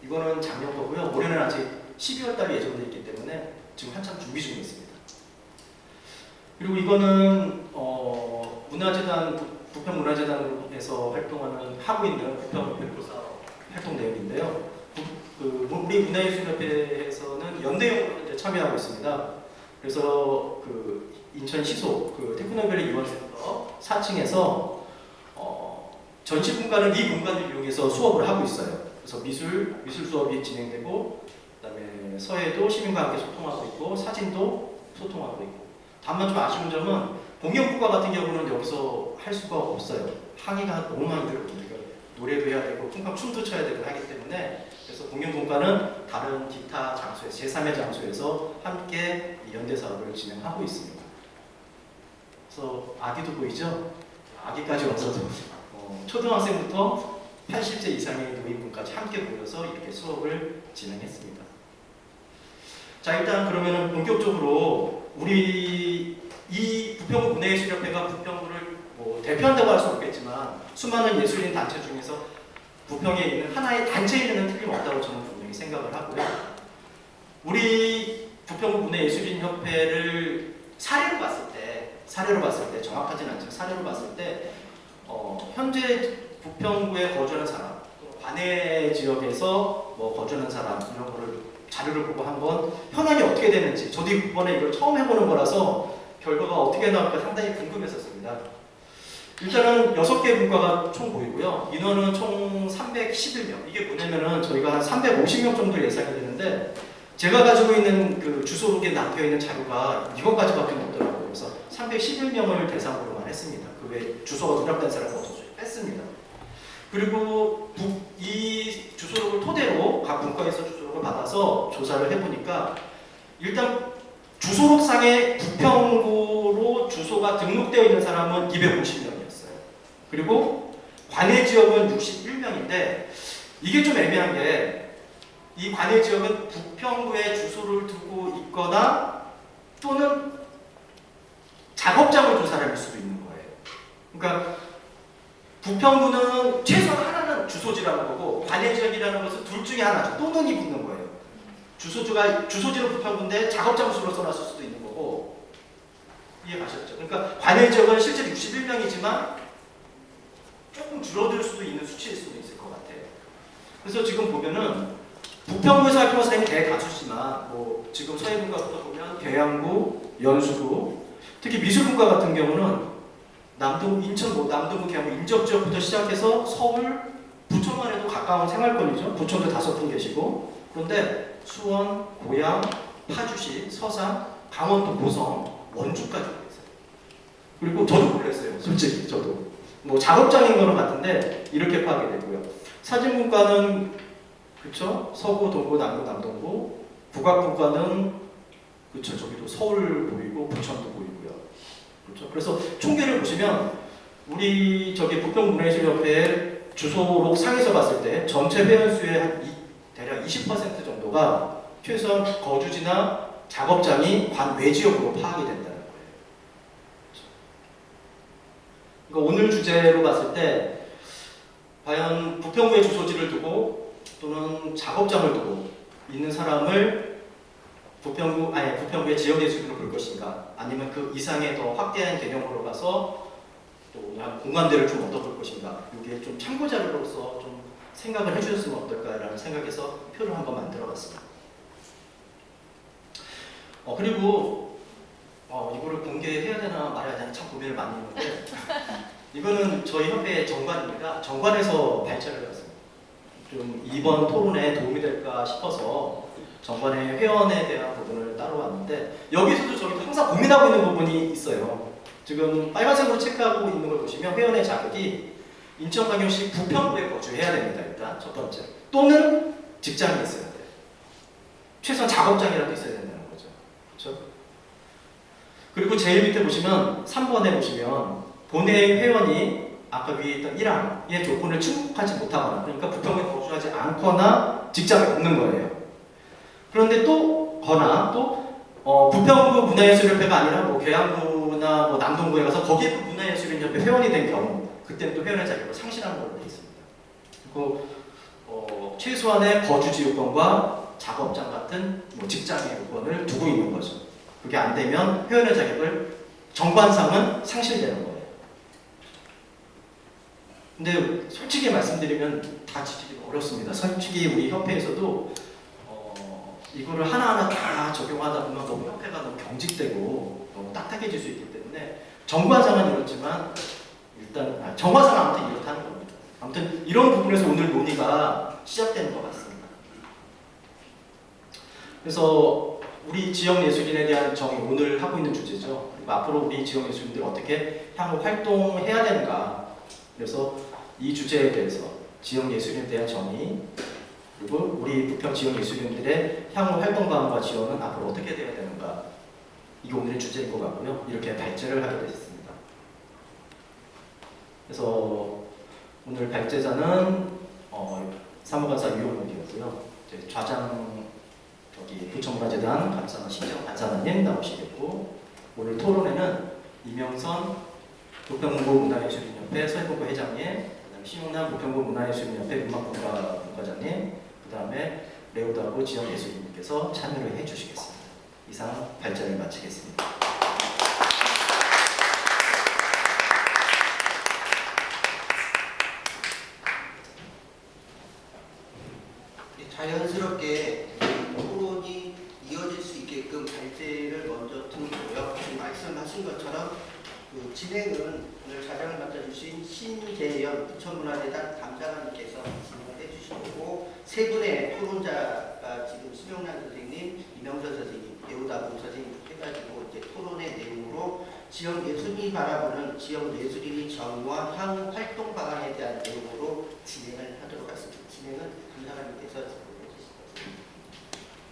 이거는 작년 거고요. 올해는 아직 12월 달에 예정되어 있기 때문에 지금 한참 준비 중에 있습니다. 그리고 이거는 문화재단, 부평문화재단에서 활동하는, 하고 있는 부평별로사 활동 내용인데요. 우리 문화예술협회에서는 연대용으로 이제 참여하고 있습니다. 그래서 그 인천 시소 그 테크노밸리 유원센터 4층에서 전시분과는 이 공간을 이용해서 수업을 하고 있어요. 그래서 미술 수업이 진행되고, 그다음에 서예도 시민과 함께 소통하고 있고, 사진도 소통하고 있고. 다만 좀 아쉬운 점은 공연국과 같은 경우는 여기서 할 수가 없어요. 항의가 너무 많이 들어오니까 노래도 해야 되고 춤도 춰야 되고 하기 때문에, 그래서 공연공과는 다른 기타 장소에서, 제3의 장소에서 함께 연대 사업을 진행하고 있습니다. 그래서 아기도 보이죠? 아기까지 와서도 초등학생부터 80세 이상의 노인분까지 함께 모여서 이렇게 수업을 진행했습니다. 자, 일단 그러면은 본격적으로 우리 이 부평구 문화예술협회가 부평구를 뭐 대표한다고 할 수 없겠지만 수많은 예술인 단체 중에서 부평에 있는 하나의 단체에는 틀림없다고 저는 분명히 생각을 하고요. 우리 부평구 문화예술인협회를 사례로 봤을 때 정확하진 않지만 사례로 봤을 때 현재 부평구에 거주하는 사람, 관내 지역에서 뭐 거주하는 사람 이런 거를 자료를 보고 한번 현황이 어떻게 되는지, 저도 이번에 이걸 처음 해보는 거라서 결과가 어떻게 나올까 상당히 궁금했었습니다. 일단은 6개 분과가 총 보이고요. 인원은 총 311명. 이게 뭐냐면은 저희가 한 350명 정도 예상이 되는데, 제가 가지고 있는 그 주소록에 남겨있는 자료가 이것까지밖에 없더라고요. 그래서 311명을 대상으로만 했습니다. 그 외에 주소가 누락된 사람은 없어서 뺐습니다. 그리고 이 주소록을 토대로 각 분과에서 주소록을 받아서 조사를 해보니까, 일단 주소록상에 부평구로 주소가 등록되어 있는 사람은 250명이었어요. 그리고 관내 지역은 61명인데, 이게 좀 애매한 게, 이 관내 지역은 부평구에 주소를 두고 있거나 또는 작업장을 둔 사람일 수도 있는 거예요. 그러니까 부평구는 최소한 하나는 주소지라는 거고, 관내 지역이라는 것은 둘 중에 하나죠. 또는이 붙는 거예요. 주소지는 부평구인데 작업장수로 써놨을 수도 있는 거고. 이해가셨죠? 그러니까 관내 지역은 실제 61명이지만 조금 줄어들 수도 있는 수치일 수도 있을 것 같아요. 그래서 지금 보면은 부평구에서 활동하는 사람이 대다수지만, 뭐 지금 서해분과부터 보면 계양구, 연수구, 특히 미술분과 같은 경우는 인천 남동구 계양구 인접 지역부터 시작해서 서울, 부천만 해도 가까운 생활권이죠. 부천도 5분 계시고, 그런데 수원, 고양, 파주시, 서산, 강원도 고성, 원주까지 있어요. 그리고 저도 몰랐어요. 솔직히 저도. 뭐 작업장인 거는 같은데 이렇게 파악이 되고요. 사진문과는 그쵸? 서구, 동구, 남구, 남동구. 국악문과는 그쵸? 저기도 서울 보이고 부천도 보이고요. 그렇죠? 그래서 총계를 보시면 우리 저기 북평문화예술협회 주소록 상에서 봤을 때 전체 회원수의 대략 20% 정도가 최소한 거주지나 작업장이 관외 지역으로 파악이 된다는 거예요. 그렇죠? 그러니까 오늘 주제로 봤을 때 과연 부평구의 주소지를 두고 또는 작업장을 두고 있는 사람을 부평구의 지역예술인으로 볼 것인가, 아니면 그 이상의 더 확대한 개념으로 가서 또 그냥 공간대를 좀 얻어볼 것인가, 이게 좀 참고 자료로서 좀 생각을 해주셨으면 어떨까라는 생각에서 표를 한번 만들어봤습니다. 그리고 이거를 공개해야 되나 말아야 되나 참 고민을 많이 했는데 이거는 저희 협회의 정관입니다. 정관에서 발제를 했습니다. 좀 이번 토론에 도움이 될까 싶어서 정관의 회원에 대한 부분을 따로 왔는데, 여기서도 저희도 항상 고민하고 있는 부분이 있어요. 지금 빨간색으로 체크하고 있는 걸 보시면 회원의 자격이 인천광역시 부평구에 거주해야 됩니다. 일단 첫 번째. 또는 직장이 있어야 돼요. 최소한 작업장이라도 있어야 된다는 거죠. 그렇죠? 그리고 제일 밑에 보시면 3번에 보시면 본회의 회원이 아까 위에 있던 1항의 조건을 충족하지 못하거나, 그러니까 부평에 거주하지 않거나 직장이 없는 거예요. 그런데 또 부평구 문화예술협회가 아니라 뭐 계양구나 뭐 남동구에 가서 거기에 문화예술인협회 회원이 된 경우, 그때는 또 회원의 자격을 상실하는 걸로 되어 있습니다. 그리고 최소한의 거주지 요건과 작업장 같은 뭐 직장의 요건을 두고 있는 거죠. 그게 안 되면 회원의 자격을 정관상은 상실되는 거예요. 근데 솔직히 말씀드리면 다 지키기 어렵습니다. 솔직히 우리 협회에서도 이거를 하나하나 다 적용하다 보면 너무 협회가 너무 경직되고 너무 딱딱해질 수 있기 때문에 정관상은 이렇지만 일단 정관상은 아무튼 이렇다는 겁니다. 아무튼 이런 부분에서 오늘 논의가 시작되는 것 같습니다. 그래서 우리 지역 예술인에 대한 정의, 오늘 하고 있는 주제죠. 그리고 앞으로 우리 지역 예술인들이 어떻게 향후 활동해야 되는가, 그래서 이 주제에 대해서 지역 예술인에 대한 정의, 그리고 우리 부평 지역 예술인들의 향후 활동 방안과 지원은 앞으로 어떻게 되어야 되는가, 이게 오늘의 주제인 것 같고요. 이렇게 발제를 하게 됐습니다. 그래서 오늘 발제자는 사무관사 유용욱이었고요. 좌장 부천문화재단 감사관 신정 간사관님 나오시겠고, 오늘 토론에는 이명선 부평구 문화예술인협회 서해본부 회장님, 그다음에 신용남 부평구 문화예술인협회 음악분과 분과장님, 그 다음에 레오다고 지역예술인님께서 참여를 해주시겠습니다. 이상 발제를 마치겠습니다. 자연스럽게 토론이 이어질 수 있게끔 발제를 먼저 드리고요. 말씀하신 것처럼 그 진행은 오늘 자장을 맡아주신 신재현 부천문화재단 감사관님께서 진행을 해주실 거고, 세 분의 토론자가 지금 심영란 선생님, 이명선 선생님, 배우다고 선생님 해가지고 이제 토론의 내용으로 지역 예술인이 바라보는 지역 예술인의 정의와 향후 활동 방안에 대한 내용으로 진행을 하도록 하겠습니다. 진행은 감사관님께서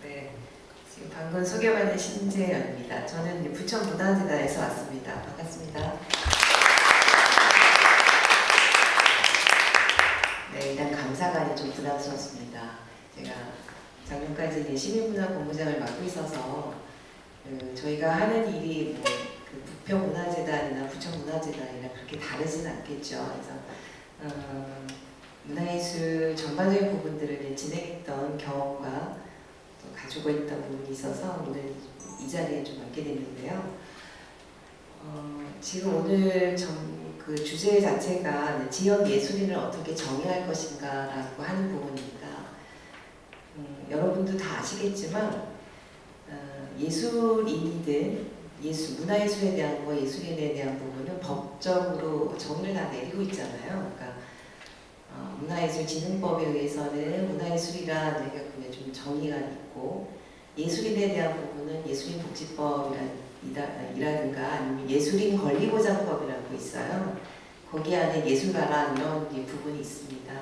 네, 지금 방금 소개받은 신재현입니다. 저는 부천문화재단에서 왔습니다. 반갑습니다. 네, 일단 감사관이 좀 부담스럽습니다. 제가 작년까지 시민문화 본부장을 맡고 있어서 저희가 하는 일이 그 부평문화재단이나 부천문화재단이나 그렇게 다르진 않겠죠. 그래서 문화예술 전반적인 부분들을 진행했던 경험과 또 가지고 있던 부분이 있어서 오늘 이 자리에 좀 앉게 됐는데요. 지금 오늘 그 주제 자체가 지역 예술인을 어떻게 정의할 것인가라고 하는 부분이니까 여러분도 다 아시겠지만 예술인이든 문화예술에 대한 거, 예술에 대한 부분은 법적으로 정의를 다 내리고 있잖아요. 그러니까 문화예술진흥법에 의해서는 문화예술이란 저희가 보면 좀 정의가 있고, 예술인에 대한 부분은 예술인복지법이라든가 아니면 예술인 권리보장법이라고 있어요. 거기 안에 예술가란 이런 부분이 있습니다.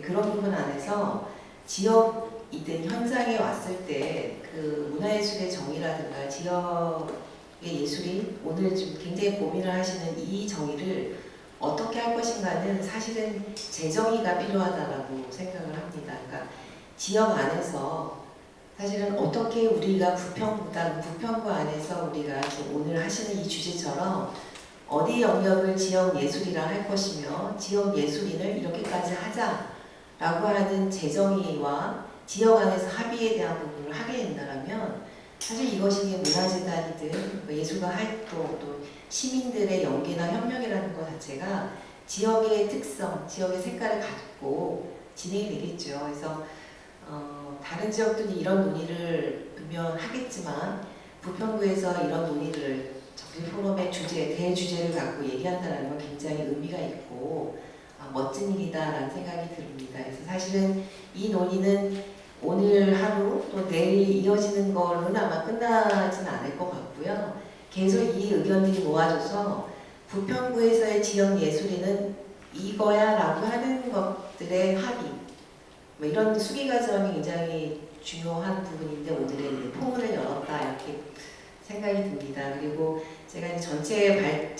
그런 부분 안에서 지역이든 현장에 왔을 때 그 문화예술의 정의라든가 지역의 예술인, 오늘 좀 굉장히 고민을 하시는 이 정의를 어떻게 할 것인가는 사실은 재정의가 필요하다라고 생각을 합니다. 그러니까 지역 안에서 사실은 어떻게 우리가 부평구 안에서 우리가 지금 오늘 하시는 이 주제처럼 어디 영역을 지역 예술이라 할 것이며 지역 예술인을 이렇게까지 하자라고 하는 재정의와 지역 안에서 합의에 대한 부분을 하게 된다면 사실 이것이 문화재단이든 예술가 활동 또 시민들의 연계나 협력이라는 것 자체가 지역의 특성, 지역의 색깔을 갖고 진행이 되겠죠. 그래서 다른 지역들이 이런 논의를 분명 하겠지만 부평구에서 이런 논의를 정치 포럼의 대주제를 갖고 얘기한다는 건 굉장히 의미가 있고 멋진 일이다라는 생각이 듭니다. 그래서 사실은 이 논의는 오늘 하루 또 내일 이어지는 걸로는 아마 끝나지는 않을 것 같고요. 계속 이 의견들이 모아져서 부평구에서의 지역 예술인은 이거야 라고 하는 것들의 합의, 이런 수기 과정이 굉장히 중요한 부분인데 오늘의 포문을 열었다 이렇게 생각이 듭니다. 그리고 제가 이제 전체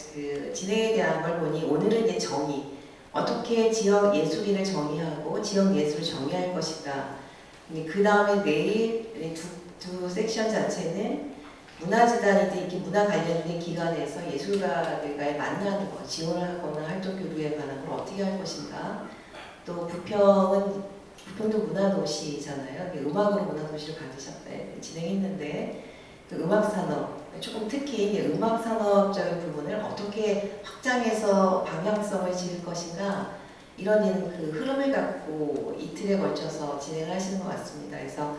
진행에 대한 걸 보니 오늘은 이제 정의, 어떻게 지역 예술인을 정의하고 지역 예술을 정의할 것인가. 그 다음에 내일 두 섹션 자체는 문화재단이든 이렇게 문화 관련된 기관에서 예술가들과의 만나는 것, 지원을 하거나 활동 교류에 관한 걸 어떻게 할 것인가. 또 부평도 문화도시잖아요. 음악으로 문화도시를 진행했는데 그 음악산업, 조금 특히 음악산업적인 부분을 어떻게 확장해서 방향성을 지을 것인가, 이런 그 흐름을 갖고 이틀에 걸쳐서 진행을 하시는 것 같습니다. 그래서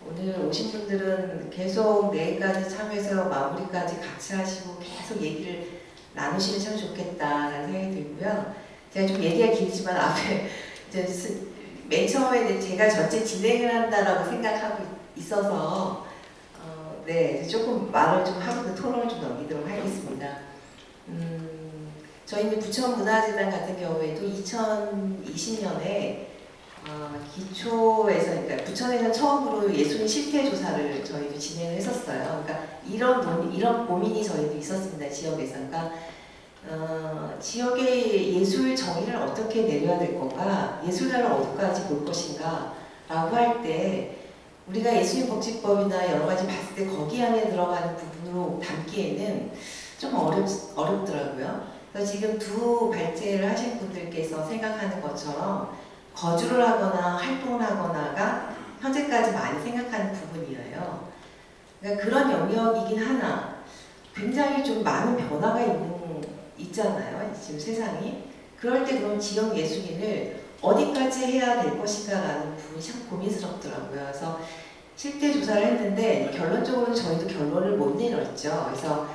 오늘 오신 분들은 계속 내일까지 참여해서 마무리까지 같이 하시고 계속 얘기를 나누시면 참 좋겠다라는 생각이 들고요. 제가 좀 얘기가 길지만 앞에 맨 처음에 제가 전체 진행을 한다라고 생각하고 있어서 네, 조금 말을 좀 하고 토론을 좀 넘기도록 하겠습니다. 저희는 부천문화재단 같은 경우에도 2020년에 기초에서, 그러니까 부천에서 처음으로 예술인 실태 조사를 저희도 진행을 했었어요. 그러니까 이런 고민이 저희도 있었습니다. 지역에서. 그러니까 지역의 예술 정의를 어떻게 내려야 될 건가, 예술가를 어디까지 볼 것인가 라고 할 때 우리가 예술인복지법이나 여러 가지 봤을 때 거기 안에 들어가는 부분으로 담기에는 좀 어렵더라고요. 그래서 지금 두 발제를 하신 분들께서 생각하는 것처럼 거주를 하거나 활동을 하거나가 현재까지 많이 생각하는 부분이에요. 그러니까 그런 영역이긴 하나 굉장히 좀 많은 변화가 있잖아요. 지금 세상이. 그럴 때 그럼 지역 예술인을 어디까지 해야 될 것인가라는 부분이 참 고민스럽더라고요. 그래서 실태 조사를 했는데 결론적으로 저희도 결론을 못 내렸죠. 그래서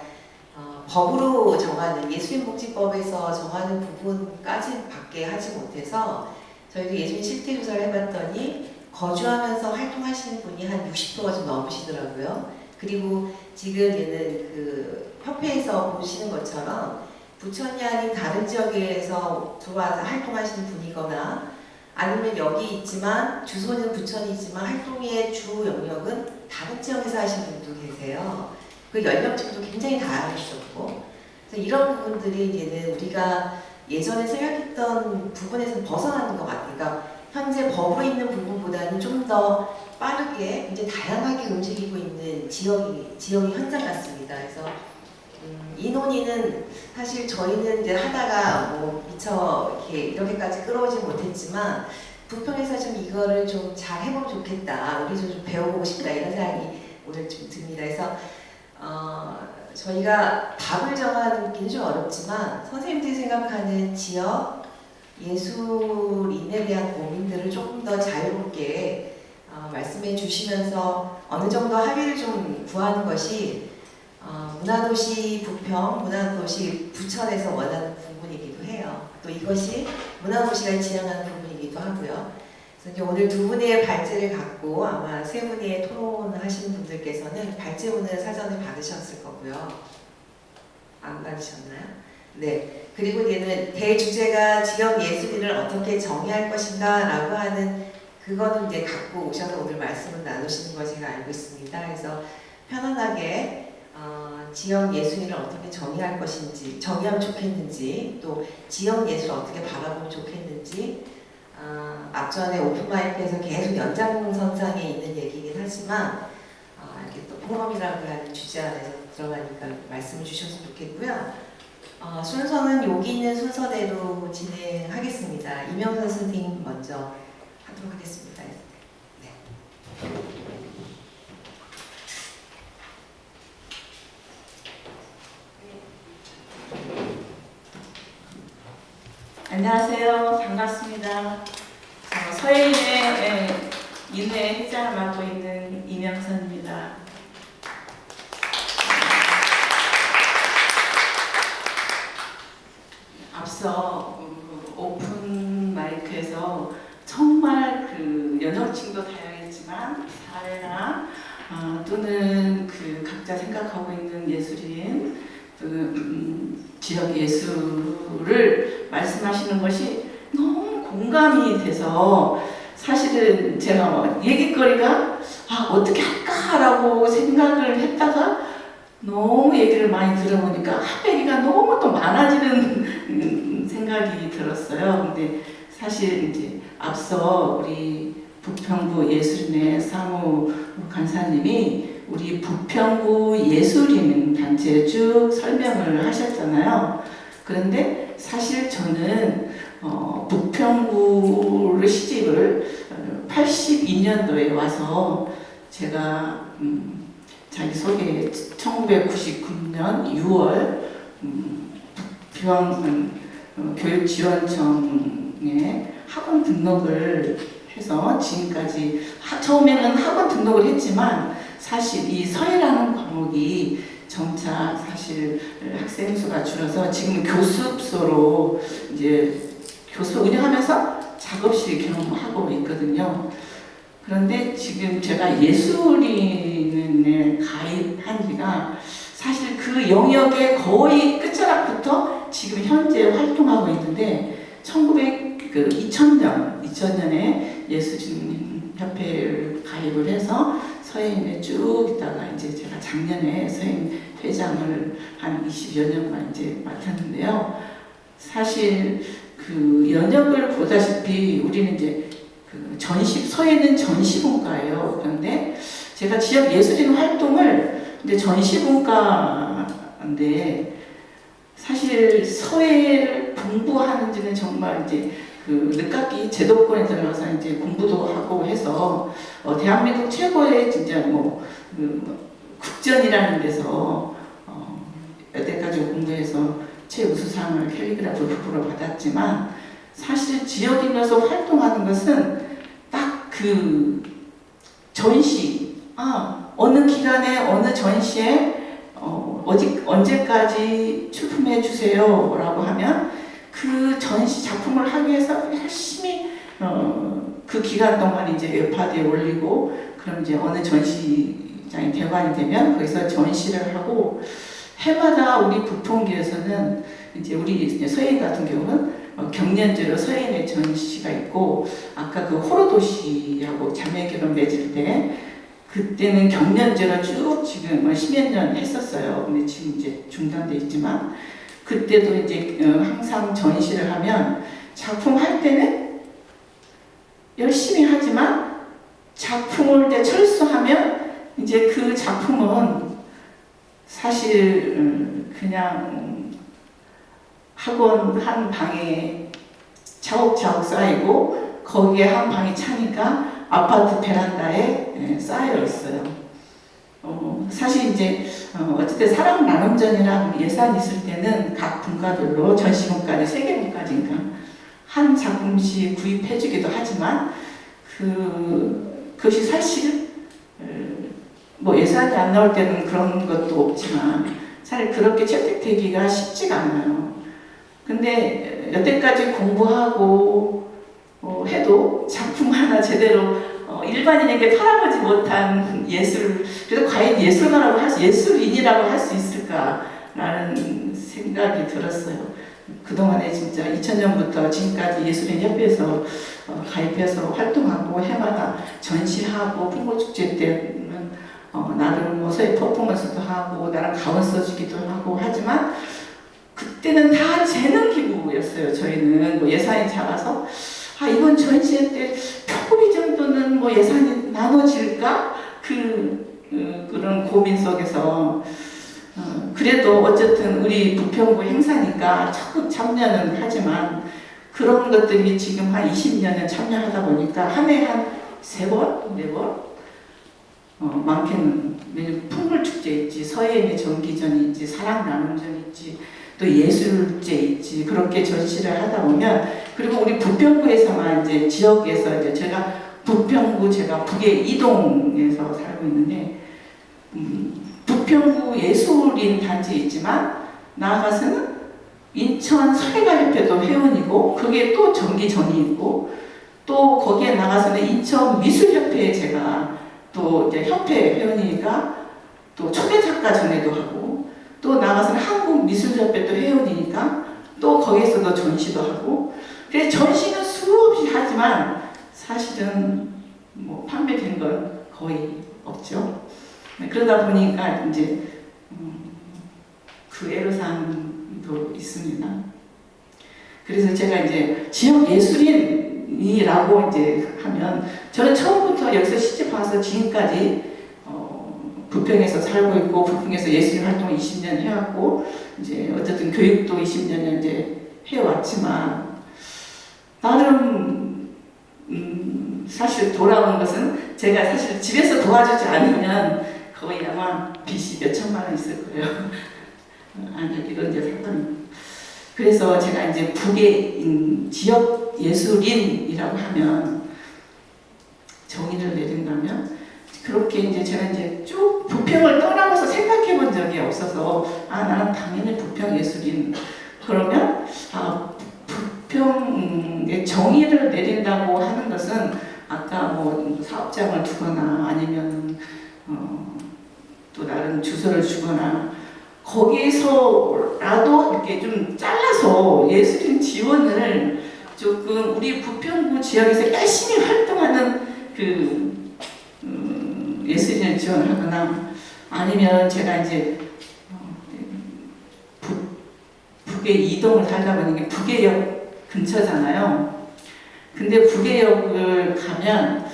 법으로 정하는 예술인복지법에서 정하는 부분까지 밖에 하지 못해서 저희도 예술인 실태 조사를 해봤더니 거주하면서 활동하시는 분이 한 60%가 좀 넘으시더라고요. 그리고 지금 얘는 그 협회에서 보시는 것처럼 부천이 아닌 다른 지역에서 들어와서 활동하시는 분이거나 아니면 여기 있지만 주소는 부천이지만 활동의 주 영역은 다른 지역에서 하시는 분도 계세요. 그 연령층도 굉장히 다양했었고, 그래서 이런 부분들이 얘는 우리가 예전에 생각했던 부분에서 벗어나는 것 같아요. 그러니까 현재 법으로 있는 부분보다는 좀 더 빠르게 이제 다양하게 움직이고 있는 지역이 현장 같습니다. 그래서 이 논의는 사실 저희는 이제 하다가 미처 이렇게까지 끌어오지 못했지만 부평에서 좀 이거를 좀 잘 해보면 좋겠다, 우리도 좀 배워보고 싶다 이런 생각이 오늘 좀 듭니다. 그래서 저희가 답을 정하기는 좀 어렵지만 선생님들이 생각하는 지역 예술인에 대한 고민들을 조금 더 자유롭게 말씀해 주시면서 어느 정도 합의를 좀 구하는 것이 문화도시 부평, 문화도시 부천에서 원하는 부분이기도 해요. 또 이것이 문화도시가 지향하는 부분이기도 하고요. 그래서 이제 오늘 두 분의 발제를 갖고 아마 세 분의 토론을 하시는 분들께서는 발제문을 사전에 받으셨을 거고요. 안 받으셨나요? 네. 그리고 얘는 대주제가 지역 예술인을 어떻게 정의할 것인가 라고 하는 그거는 이제 갖고 오셔서 오늘 말씀을 나누시는 걸 제가 알고 있습니다. 그래서 편안하게 지역 예술인을 어떻게 정의할 것인지, 정의하면 좋겠는지, 또 지역 예술을 어떻게 바라보면 좋겠는지, 앞전에 오픈마이크에서 계속 연장선상에 있는 얘기이긴 하지만 이렇게 또 포럼이라고 하는 주제 안에서 들어가니까 말씀을 주셨으면 좋겠고요. 순서는 여기 있는 순서대로 진행하겠습니다. 이명선 선생님 먼저 하도록 하겠습니다. 네. 안녕하세요. 반갑습니다. 서해인의 인회 회장을 맡고 있는 이명선입니다. 앞서 오픈 마이크에서 정말 그 연령층도 다양했지만 사회나 또는 그 각자 생각하고 있는 예술인 지역 예술을 말씀하시는 것이 너무 공감이 돼서 사실은 제가 얘기거리가 어떻게 할까라고 생각을 했다가 너무 얘기를 많이 들어보니까 할 얘기가 너무 또 많아지는 생각이 들었어요. 근데 사실 이제 앞서 우리 부평구 예술인의 사무 간사님이 우리 부평구 예술인 단체 쭉 설명을 하셨잖아요. 그런데 사실 저는 부평구를 시집을 82년도에 와서 제가 자기소개 1999년 6월 부평 교육지원청에 학원 등록을 해서 지금까지 처음에는 학원 등록을 했지만 사실 이 서예라는 과목이 점차 사실 학생 수가 줄어서 지금 교습소로 이제 교수 운영하면서 작업실 경험하고 있거든요. 그런데 지금 제가 예술인에 가입한 지가 사실 그 영역의 거의 끝자락부터 지금 현재 활동하고 있는데 2000년에 예술인 협회를 가입을 해서 서예인에 쭉 있다가 이제 제가 작년에 서예인 회장을 한 20여 년간 이제 맡았는데요. 사실 그 연역을 보다시피 우리는 이제 그 서예는 전시분과예요. 그런데 제가 지역 예술인 활동을 이제 전시분과인데 사실 서예를 공부하는지는 정말 이제 그 늦깎이 제도권에 들어가서 이제 공부도 하고 해서 대한민국 최고의 진짜 국전이라는 데서 여태까지 공부해서 최우수상을 캘리그라프 후보로 받았지만 사실 지역인으로서 활동하는 것은 딱 그 전시 어느 기간에 어느 전시에 언제까지 출품해 주세요 라고 하면 그 전시 작품을 하기 위해서 열심히 그 기간 동안 이제 웹하드에 올리고 그럼 이제 어느 전시장이 대관이 되면 거기서 전시를 하고 해마다 우리 부평구에서는 이제 우리 서예인 같은 경우는 경년제로 서예인의 전시가 있고 아까 그 호로도시하고 자매결혼 맺을 때 그때는 경년제로 쭉 지금 10여 년 했었어요. 근데 지금 이제 중단돼 있지만 그때도 이제 항상 전시를 하면 작품 할 때는 열심히 하지만 작품을 이제 철수하면 이제 그 작품은 사실 그냥 학원 한 방에 차곡차곡 쌓이고 거기에 한 방이 차니까 아파트 베란다에 쌓여 있어요. 사실 이제 어쨌든 사람 나눔전이랑 예산이 있을 때는 각 분과별로 전시분과는 3개 분과니까 한 작품씩 구입해주기도 하지만 그것이 사실 뭐 예산이 안 나올 때는 그런 것도 없지만 사실 그렇게 채택되기가 쉽지가 않아요. 근데 여태까지 공부하고 해도 작품 하나 제대로 일반인에게 팔아보지 못한 예술, 그래도 과연 예술가라고 예술인이라고 할 수 있을까라는 생각이 들었어요. 그동안에 진짜 2000년부터 지금까지 예술인협회에서 가입해서 활동하고 해마다 전시하고 풍물축제 때는 나름 뭐 소위 퍼포먼스도 하고 나름 가운 써주기도 하고 하지만 그때는 다 재능 기부였어요. 저희는 뭐 예산이 작아서 이번 전시회 때 표고비 정도는 뭐 예산이 나눠질까? 그런 고민 속에서 그래도 어쨌든 우리 부평구 행사니까 적극 참여는 하지만 그런 것들이 지금 한 20년을 참여하다 보니까 한 해에 한 3번, 4번 많게는 풍물축제 있지, 서예의 정기전이 있지, 사랑나눔전 있지, 또 예술제 있지, 그렇게 전시를 하다 보면 그리고 우리 부평구에서만 이제 지역에서 이제 제가 북의 이동에서 살고 있는데 부평구 예술인 단지 있지만 나아가서는 인천 서예가협회도 회원이고 그게 또 정기전이 있고 또 거기에 나가서는 인천 미술협회에 제가 또 이제 협회 회원이니까 또 초대작가전에도 하고 또 나가서는 한국미술협회도 회원이니까 또 거기에서도 전시도 하고 그래서 전시는 수없이 하지만 사실은 뭐 판매된 건 거의 없죠. 그러다 보니까 이제 그 애로사항도 있습니다. 그래서 제가 이제 지역 예술인이라고 이제 하면 저는 처음부터 여기서 시집 와서 지금까지 부평에서 살고 있고 부평에서 예술 활동 20년 해왔고 이제 어쨌든 교육도 20년을 이제 해왔지만 나름 사실 돌아온 것은 제가 사실 집에서 도와주지 않으면 거의 아마 빚이 몇 천만 원 있을 거예요. 아니 이런 데 살던. 그래서 제가 이제 북의 지역 예술인이라고 하면 정의를 내린다면 그렇게 이제 제가 이제 쭉 부평을 떠나면서 생각해 본 적이 없어서 나는 당연히 부평 예술인 그러면 부평의 정의를 내린다고 하는 것은 아까 뭐 사업장을 두거나 아니면 또 다른 주소를 주거나 거기서라도 이렇게 좀 잘라서 예술인 지원을 조금 우리 부평구 지역에서 열심히 활동하는 예술인을 지원하거나 아니면 제가 이제 북에 이동을 살다 보니 북해역 근처잖아요. 근데 북해역을 가면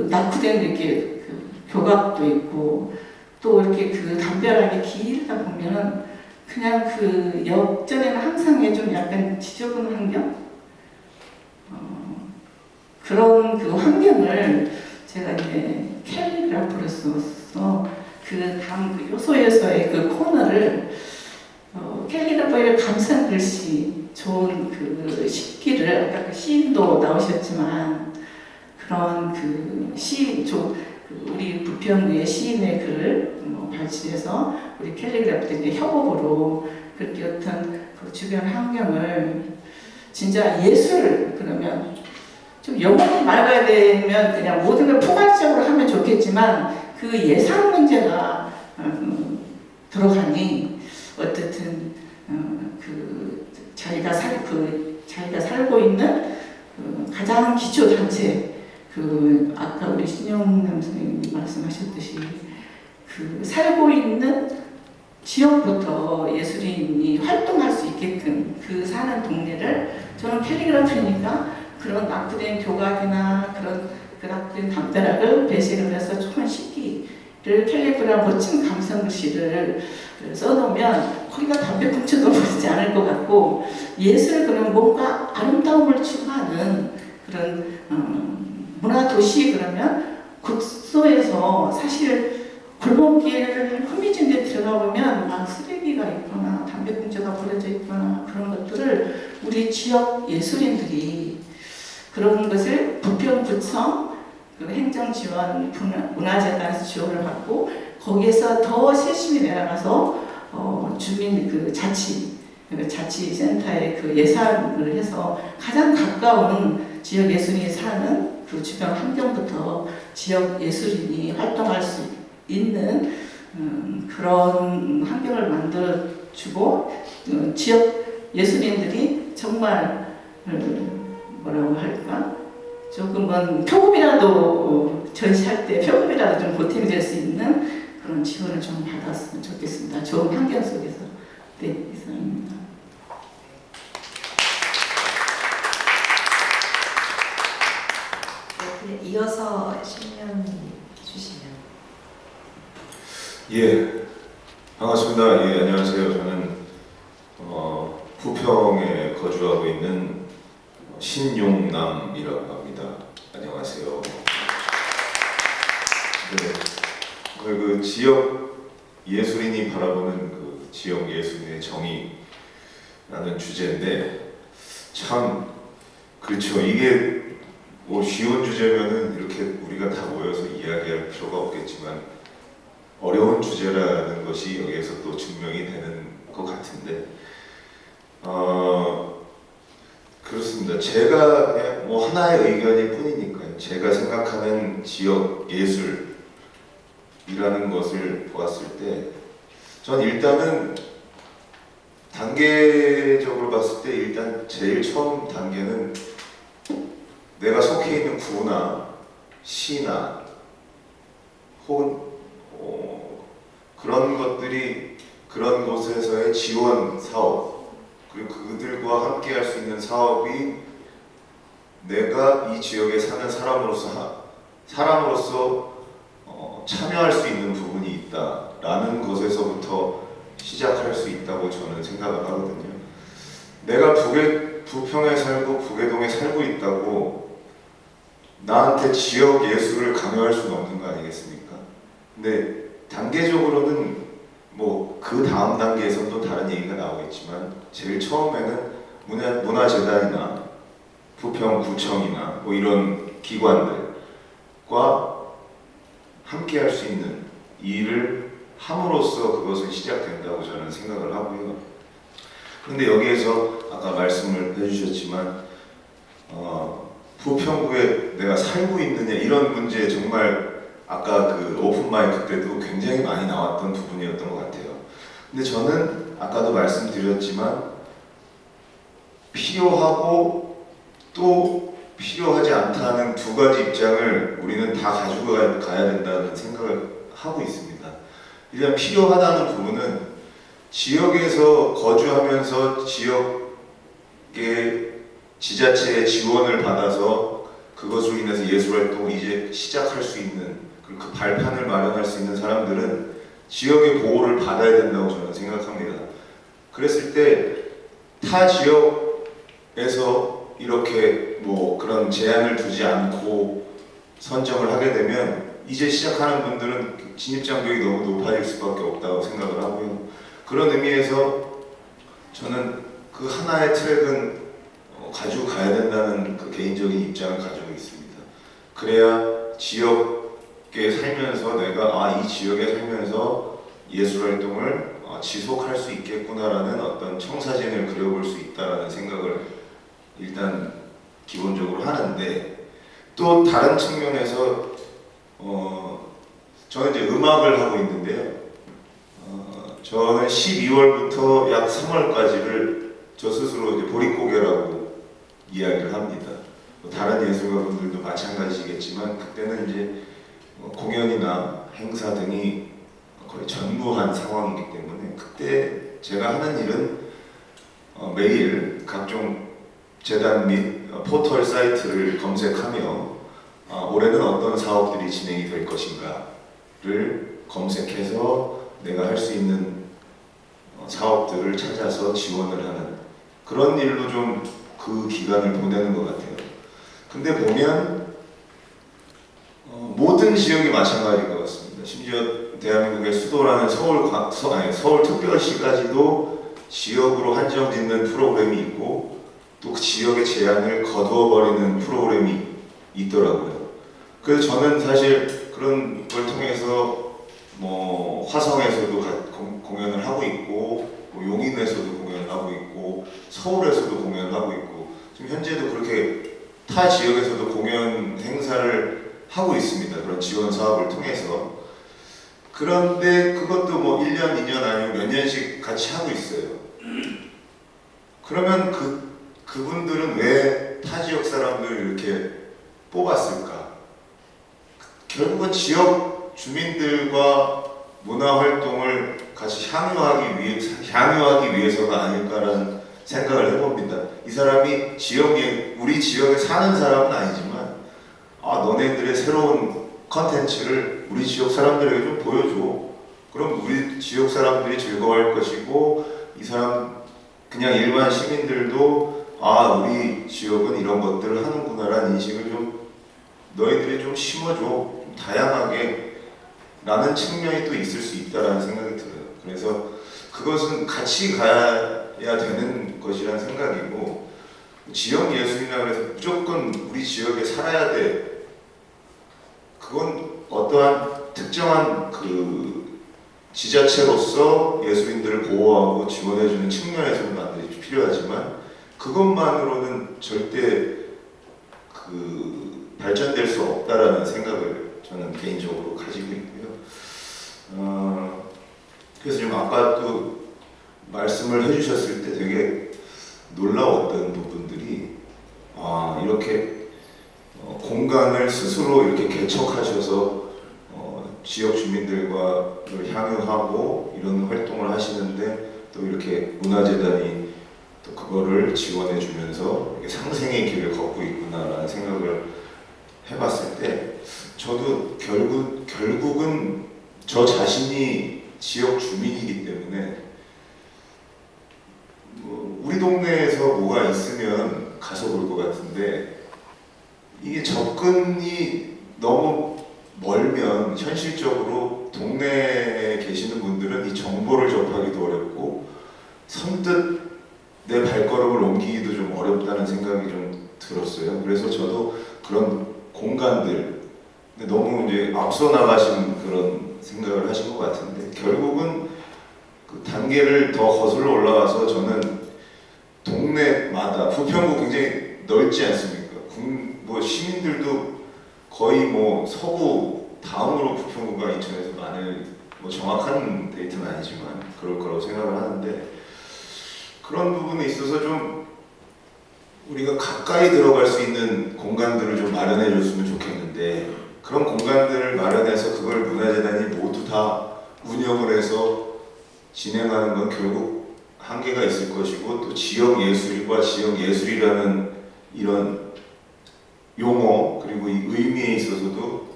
낙후된 이렇게 교각도 있고 또 이렇게 담벼락이 길다 보면 그냥 역전에는 항상 좀 약간 지저분 환경? 그런 환경을 제가 이제 캘리그라프로서 다음 요소에서의 코너를 캘리그라프의 감상 글씨 좋은 시기를 아까 시인도 나오셨지만 그런 우리 부평구의 시인의 글을 발췌해서 우리 캘리그라프들의 협업으로 그렇게 어떤 주변 환경을 진짜 예술 그러면 좀 영혼이 맑아야 되면 그냥 모든 걸 포괄적으로 하면 좋겠지만 그 예산 문제가 들어가니 어쨌든 자기가 살고 있는 가장 기초 단체 아까 우리 신영남 선생님이 말씀하셨듯이 살고 있는 지역부터 예술인이 활동할 수 있게끔 사는 동네를 저는 캘리그라피니까 그런 낙후된 교각이나 그런 낙후된 담벼락을 배색을 해서 조금 시기를 캘리그라 멋진 감성글씨를 써놓으면 거기다 담배 꽁초도 보이지 않을 것 같고 예술 그러면 뭔가 아름다움을 추구하는 그런 문화도시 그러면 국소에서 사실 골목길 후미진 데 들어가 보면 막 쓰레기가 있거나 담배 꽁초가 버려져 있거나 그런 것들을 우리 지역 예술인들이 그런 것을 부평구청 그 행정지원 문화재단에서 지원을 받고 거기에서 더 세심히 내려가서 주민 그 자치센터에 그 예산을 해서 가장 가까운 지역 예술인이 사는 그 주변 환경부터 지역 예술인이 활동할 수 있는 그런 환경을 만들어주고 지역 예술인들이 정말 뭐라고 할까? 조금은 표금이라도 전시할 때 표금이라도 좀 보탬이 될 수 있는 그런 지원을 좀 받았으면 좋겠습니다. 좋은 환경 속에서. 네, 이상입니다. 네, 이어서 신명 주시면. 예, 반갑습니다. 예, 안녕하세요. 저는 부평에 거주하고 있는 신용남이라고 합니다. 안녕하세요. 네, 그 지역 예술인이 바라보는 그 지역 예술인의 정의라는 주제인데 참 그렇죠. 이게 뭐 쉬운 주제면은 이렇게 우리가 다 모여서 이야기할 필요가 없겠지만 어려운 주제라는 것이 여기에서 또 증명이 되는 것 같은데 그렇습니다. 제가 그냥 뭐 하나의 의견일 뿐이니까요. 제가 생각하는 지역 예술이라는 것을 보았을 때 전 일단은 단계적으로 봤을 때 일단 제일 처음 단계는 내가 속해 있는 구나 시나 혹은 그런 것들이 그런 곳에서의 지원 사업 그리고 그들과 함께 할 수 있는 사업이 내가 이 지역에 사는 사람으로서 참여할 수 있는 부분이 있다라는 것에서부터 시작할 수 있다고 저는 생각을 하거든요. 내가 부평에 살고 부계동에 살고 있다고 나한테 지역 예술을 강요할 수는 없는 거 아니겠습니까? 근데 단계적으로는 뭐 그 다음 단계에서는 또 다른 얘기가 나오겠지만 제일 처음에는 문화재단이나 부평구청이나 뭐 이런 기관들과 함께 할 수 있는 일을 함으로써 그것은 시작된다고 저는 생각을 하고요. 그런데 여기에서 아까 말씀을 해주셨지만 부평구에 내가 살고 있느냐 이런 문제 정말 아까 그 오픈 마이크 때도 굉장히 많이 나왔던 부분이었던 것 같아요. 근데 저는 아까도 말씀드렸지만 필요하고 또 필요하지 않다는 두 가지 입장을 우리는 다 가지고 가야 된다는 생각을 하고 있습니다. 일단 필요하다는 부분은 지역에서 거주하면서 지역의 지자체의 지원을 받아서 그것으로 인해서 예술활동을 이제 시작할 수 있는 그 발판을 마련할 수 있는 사람들은 지역의 보호를 받아야 된다고 저는 생각합니다. 그랬을 때 타 지역에서 이렇게 뭐 그런 제한을 두지 않고 선정을 하게 되면 이제 시작하는 분들은 진입장벽이 너무 높아질 수밖에 없다고 생각을 하고요. 그런 의미에서 저는 그 하나의 트랙은 가지고 가야 된다는 그 개인적인 입장을 가지고 있습니다. 그래야 지역에 살면서 내가 이 지역에 살면서 예술활동을 지속할 수 있겠구나라는 어떤 청사진을 그려볼 수 있다라는 생각을 일단 기본적으로 하는데 또 다른 측면에서 저는 이제 음악을 하고 있는데요. 저는 12월부터 약 3월까지를 저 스스로 이제 보릿고개라고 이야기를 합니다. 다른 예술가분들도 마찬가지겠지만 그때는 이제 공연이나 행사 등이 거의 전무한 상황이기 때문에 그때 제가 하는 일은 매일 각종 재단 및 포털 사이트를 검색하며 올해는 어떤 사업들이 진행이 될 것인가를 검색해서 내가 할 수 있는 사업들을 찾아서 지원을 하는 그런 일로 좀 그 기간을 보내는 것 같아요. 근데 보면 모든 지역이 마찬가지인 것 같습니다. 심지어 대한민국의 수도라는 서울특별시까지도 지역으로 한정짓는 프로그램이 있고 또 그 지역의 제한을 거두어버리는 프로그램이 있더라고요. 그래서 저는 사실 그런 걸 통해서 뭐 화성에서도 공연을 하고 있고, 뭐 용인에서도 공연을 하고 있고, 서울에서도 공연을 하고 있고, 지금 현재도 그렇게 타 지역에서도 공연 행사를 하고 있습니다. 그런 지원 사업을 통해서. 그런데 그것도 뭐 1년, 2년 아니고 몇 년씩 같이 하고 있어요. 그러면 그분들은 왜 타 지역 사람들을 이렇게 뽑았을까? 결국은 지역 주민들과 문화 활동을 같이 향유하기 위해서가 아닐까라는 생각을 해봅니다. 이 사람이 우리 지역에 사는 사람은 아니지만, 너네들의 새로운 컨텐츠를 우리 지역 사람들에게 좀 보여줘. 그럼 우리 지역 사람들이 즐거워할 것이고, 이 사람 그냥 일반 시민들도 우리 지역은 이런 것들을 하는구나라는 인식을 좀 너희들이 좀 심어줘. 좀 다양하게 라는 측면이 또 있을 수 있다라는 생각이 들어요. 그래서 그것은 같이 가야 되는 것이라는 생각이고, 지역 예술이라 그래서 무조건 우리 지역에 살아야 돼. 그건 어떠한 특정한 그 지자체로서 예술인들을 보호하고 지원해주는 측면에서는 반드시 필요하지만, 그것만으로는 절대 발전될 수 없다라는 생각을 저는 개인적으로 가지고 있고요. 그래서 지금 아까도 말씀을 해주셨을 때 되게 놀라웠던 부분들이, 이렇게 공간을 스스로 이렇게 개척하셔서 지역 주민들과 향유하고 이런 활동을 하시는데, 또 이렇게 문화재단이 또 그거를 지원해 주면서 상생의 길을 걷고 있구나라는 생각을 해봤을 때, 저도 결국은 저 자신이 지역 주민이기 때문에 우리 동네에서 뭐가 있으면 가서 볼 것 같은데, 이게 접근이 너무 멀면 현실적으로 동네에 계시는 분들은 이 정보를 접하기도 어렵고 선뜻 내 발걸음을 옮기기도 좀 어렵다는 생각이 좀 들었어요. 그래서 저도 그런 공간들, 너무 이제 앞서 나가신 그런 생각을 하신 것 같은데, 결국은 그 단계를 더 거슬러 올라가서 저는 동네마다, 부평구 굉장히 넓지 않습니까? 뭐 시민들도 거의 뭐 서구 다음으로 부평구가 인천에서 많을, 뭐 정확한 데이터는 아니지만 그럴 거라고 생각을 하는데, 그런 부분에 있어서 좀 우리가 가까이 들어갈 수 있는 공간들을 좀 마련해 줬으면 좋겠는데, 그런 공간들을 마련해서 그걸 문화재단이 모두 다 운영을 해서 진행하는 건 결국 한계가 있을 것이고, 또 지역 예술과 지역 예술이라는 이런 용어 그리고 이 의미에 있어서도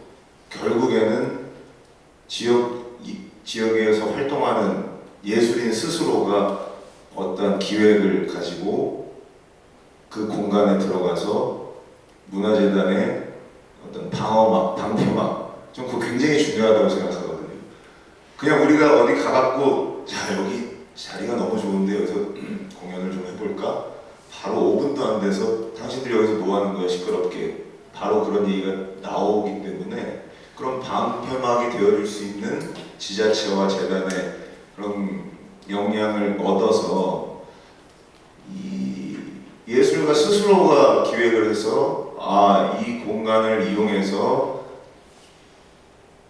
결국에는 지역에서 활동하는 예술인 스스로가 어떤 기획을 가지고 그 공간에 들어가서 문화재단의 어떤 방어막, 방패막, 좀 그거 굉장히 중요하다고 생각하거든요. 그냥 우리가 어디 가갖고 여기 자리가 너무 좋은데 여기서 공연을 좀 해볼까? 바로 5분도 안 돼서 당신들이 여기서 뭐 하는 거야 시끄럽게, 바로 그런 얘기가 나오기 때문에, 그런 방패막이 되어줄 수 있는 지자체와 재단의 그런 역량을 얻어서 이 예술가 스스로가 기획을 해서 이 공간을 이용해서